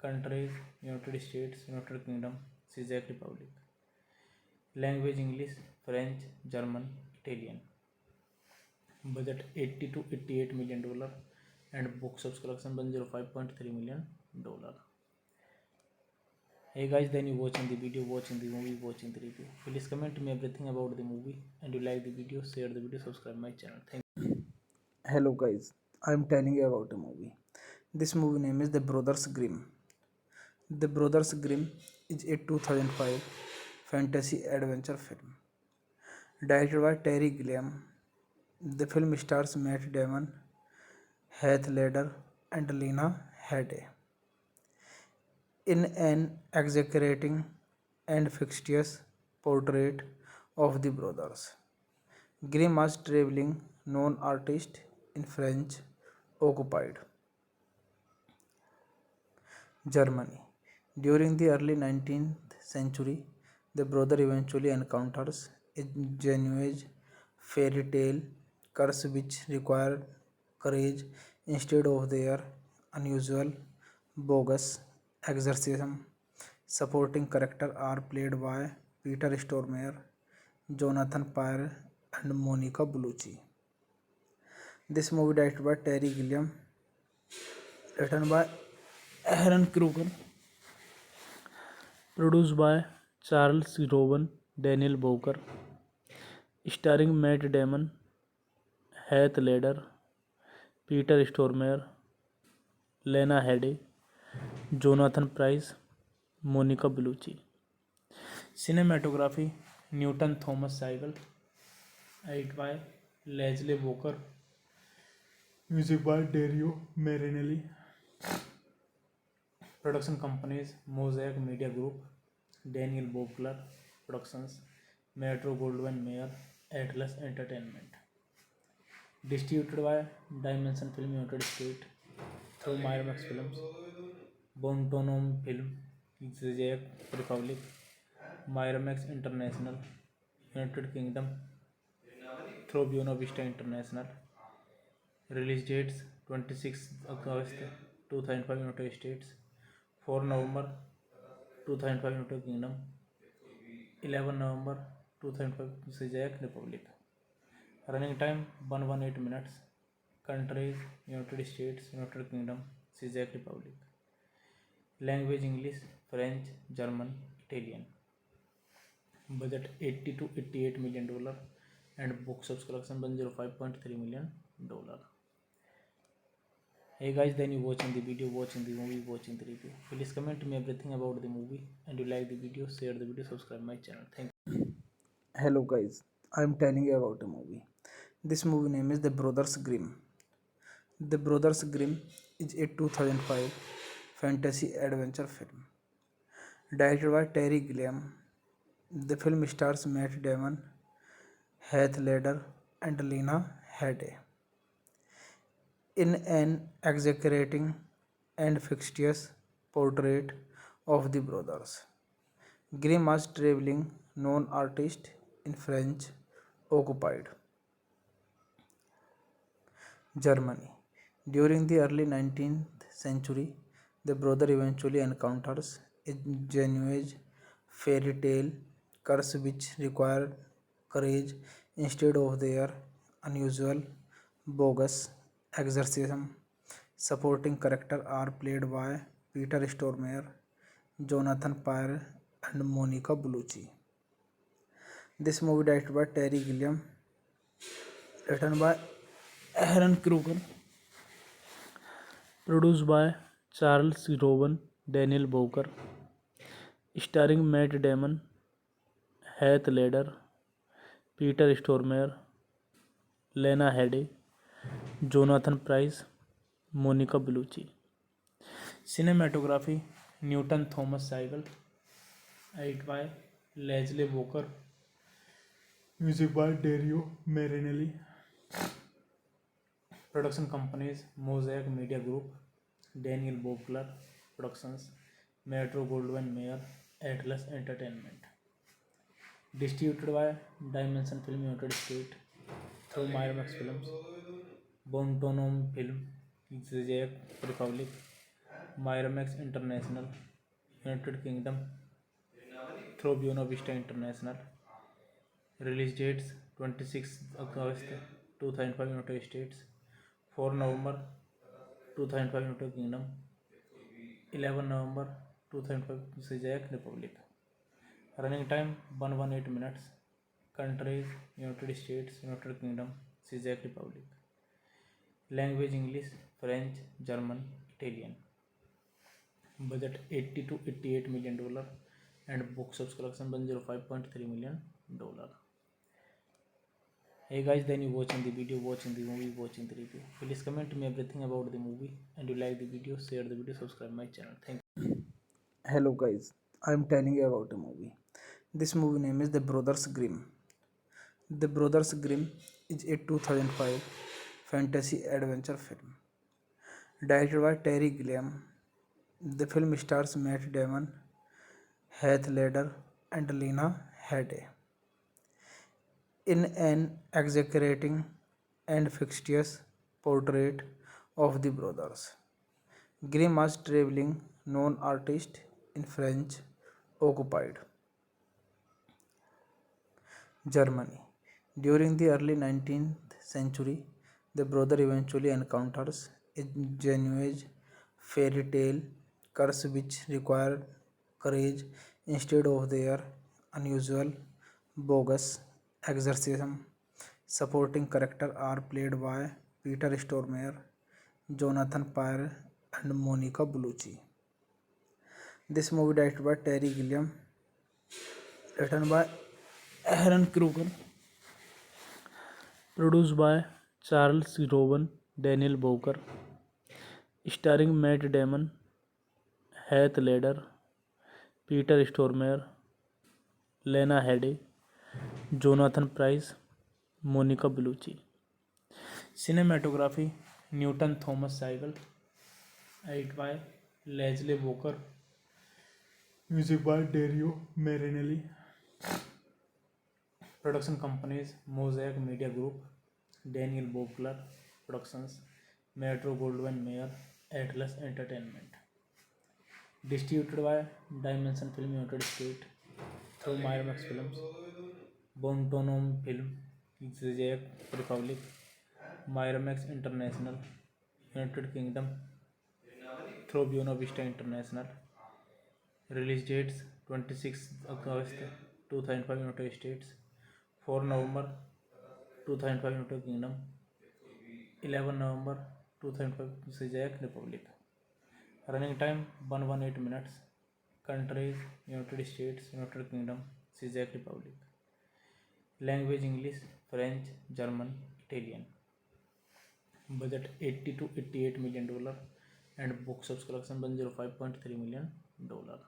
S2: Countries United States, United Kingdom, Czech Republic. Language English, French, German, Italian. Budget 80 to 88 million dollar and box office collection 105.3 million dollar. Hey guys, then you watching the video, watching the movie, watching the review. Please comment me everything about the movie, and you like the video, share the video, subscribe my channel. Thank you.
S1: Hello guys, I am telling you about a movie. This movie name is The Brothers Grimm. The Brothers Grimm is a 2005 fantasy adventure film directed by Terry Gilliam. The film stars Matt Damon, Heath Ledger, and Lena Headey in an exaggerating and fictitious portrait of the brothers Grimm as traveling non artists in French occupied Germany. During the early 19th century, the brother eventually encounters a genuine fairy tale curse which required courage instead of their unusual bogus exorcism. Supporting characters are played by Peter Stormare, Jonathan Pyer, and Monica Bellucci. This movie directed by Terry Gilliam, written by Aaron Kruger, produced by Charles Rowan, Daniel Bowker, starring Matt Damon, Heath Ledger, Peter Stormare, Lena Headey, Jonathan Pryce, Monica Bellucci. Cinematography Newton Thomas Seigel, edited by Leslie Walker, music by Dario Marinelli. Production companies Mosaic Media Group, Daniel Bobklar Productions, Metro Goldwyn Mayer, Atlas Entertainment. Distributed by Dimension Film United States through Miramax Films, Bontonom Film, Czech Republic, Miramax International, United Kingdom through Buena Vista International. Release dates 26 August 2005 United States, 4 November 2005 United Kingdom, 11 November 2005 Czech Republic. Running time 118 minutes. Countries United States, United Kingdom, Czech Republic. Language English, French, German, Italian. Budget 80 to 88 million dollar and box office collection 105.3 million dollar. Hey guys, then you watching the video, watching the movie, watching the review. Please comment me everything about the movie, and you like the video, share the video, subscribe my channel. Thank you. Hello guys, I am telling you about a movie. This movie name is The Brothers Grimm. The Brothers Grimm is a 2005 fantasy adventure film directed by Terry Gilliam. The film stars Matt Damon, Heath Ledger, and Lena Headey in an exaggerating and fictitious portrait of the brothers Grimm as traveling non artists in French occupied Germany. During the early 19th century, the brother eventually encounters a genuine fairy tale curse which required courage instead of their unusual bogus exorcism. Supporting characters are played by Peter Stormare, Jonathan Pyer, and Monica Bellucci. This movie directed by Terry Gilliam, written by Aaron Kruger,
S2: Produced by Charles Rowan, Daniel Bowker, starring Matt Damon, Heath Ledger, Peter Stormare, Lena Headey, Jonathan Pryce, Monica Bellucci. Cinematography Newton Thomas Seigel, edited by Leslie Walker, music by Dario Marinelli. Production companies Mosaic Media Group, Daniel Bobler Productions, Metro Goldwyn Mayer, Atlas Entertainment. Distributed by Dimension Film United States through Miramax Films, Bontonom Film, Czech Republic, Miramax International, United Kingdom through Buena Vista International. Release dates 26 August 2005 United States, 4 November 2005 United Kingdom, 11 November 2005 Czech Republic. Running time 118 minutes. Countries United States, United Kingdom, Czech Republic. Language English, French, German, Italian. Budget 80 to 88 million dollar and box office collection 105.3 million dollar. Hey guys, then you watching the video, watching the movie, watching the review. Please comment me everything about the movie, and you like the video, share the video, subscribe my channel. Thank you.
S1: Hello guys, I am telling you about a movie. This movie name is The Brothers Grimm. The Brothers Grimm is a 2005 fantasy adventure film directed by Terry Gilliam. The film stars Matt Damon, Heath Ledger, and Lena Headey in an exaggerating and fictitious portrait of the brothers Grimm as traveling known artists in French occupied Germany. During the early 19th century, the brother eventually encounters a genuine fairy tale curse which required courage instead of their unusual bogus exorcism. Supporting characters are played by Peter Stormare, Jonathan Pryce, and Monica Bellucci. This movie directed by Terry Gilliam, written by Aaron Kruger, produced by Charles Rowan, Daniel Bowker, starring Matt Damon, Heath Ledger, Peter Stormare, Lena Headey, Jonathan Pryce, Monica Bellucci. Cinematography Newton Thomas Seigel, edited by Leslie Walker, music by Dario Marinelli. Production companies Mosaic Media Group, Daniel Bobler Productions, Metro Goldwyn Mayer, Atlas Entertainment. Distributed by Dimension Film United States through Miramax Films, Bontonom Film, Czech Republic, Miramax International, United Kingdom through Buena Vista International. Release dates 26 August 2005 United States, 4 November 2005 United Kingdom, 11 November 2005 Czech Republic. Running time 118 minutes. Countries United States, United Kingdom, Czech Republic. Language English, French, German, Italian. Budget 80 to 88 million dollar and box office collection 105.3 million dollar.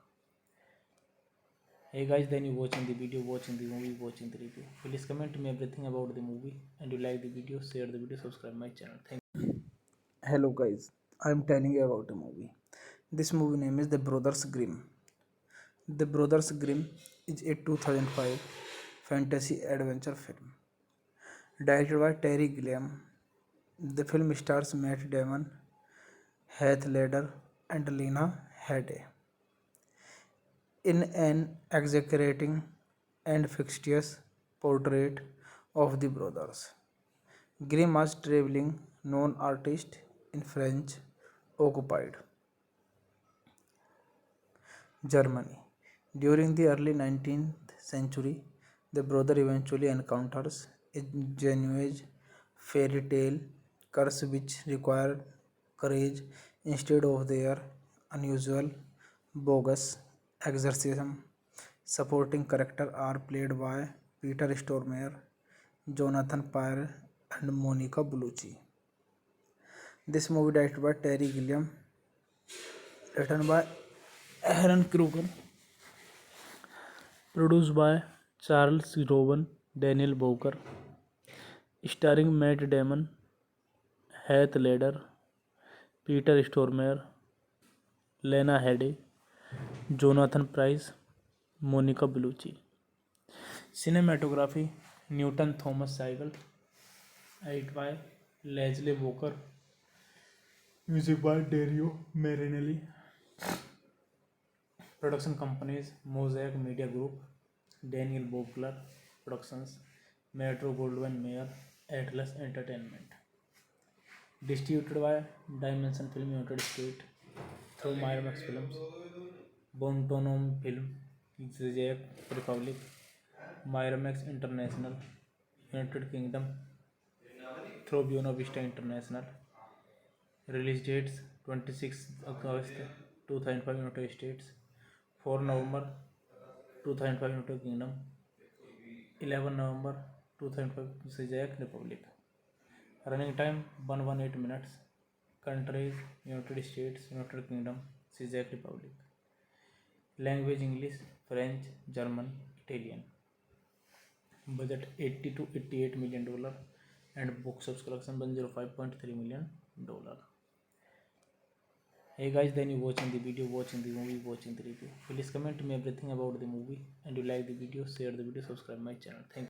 S1: Hey guys, then you watching the video, watching the movie, watching the review. Please comment me everything about the movie, and you like the video, share the video, subscribe my channel. Thank you. Hello guys, I am telling you about a movie. This movie name is The Brothers Grimm. The Brothers Grimm is a 2005 fantasy adventure film directed by Terry Gilliam. The film stars Matt Damon, Heath Ledger, and Lena Headey in an exaggerating and fictitious portrait of the brothers Grimm as traveling known artists in French occupied Germany. During the early 19th century, the brother eventually encounters a genuine fairy tale curse which required courage instead of their unusual bogus exorcism. Supporting characters are played by Peter Stormare, Jonathan Pyle, and Monica Bellucci. This movie directed by Terry Gilliam, written by Aaron Kruger, produced by Charles Rowan, Daniel Bowker, starring Matt Damon, Heath Ledger, Peter Stormare, Lena Headey, Jonathan Pryce, Monica Bellucci. Cinematography Newton Thomas Seigel, edited by Leslie Walker, music by Dario Marinelli. Production companies Mosaic Media Group, Daniel Bobler Productions, Metro Goldwyn Mayer, Atlas Entertainment. Distributed by Dimension Film United States through Miramax Films, Bontonom Film, Czech Republic, Miramax International, United Kingdom through Buena Vista International. Release dates 26 August 2005 United States, 4 November 2005 United Kingdom, 11 November 2005 Czech Republic. Running time 118 minutes. Countries United States, United Kingdom, Czech Republic. Language English, French, German, Italian. Budget 80 to 88 million dollar and box office collection 105.3 million dollar. Hey guys, then you watching the video, watching the movie, watching the review. Please comment me everything about the movie, and you like the video, share the video, subscribe my channel. Thank you.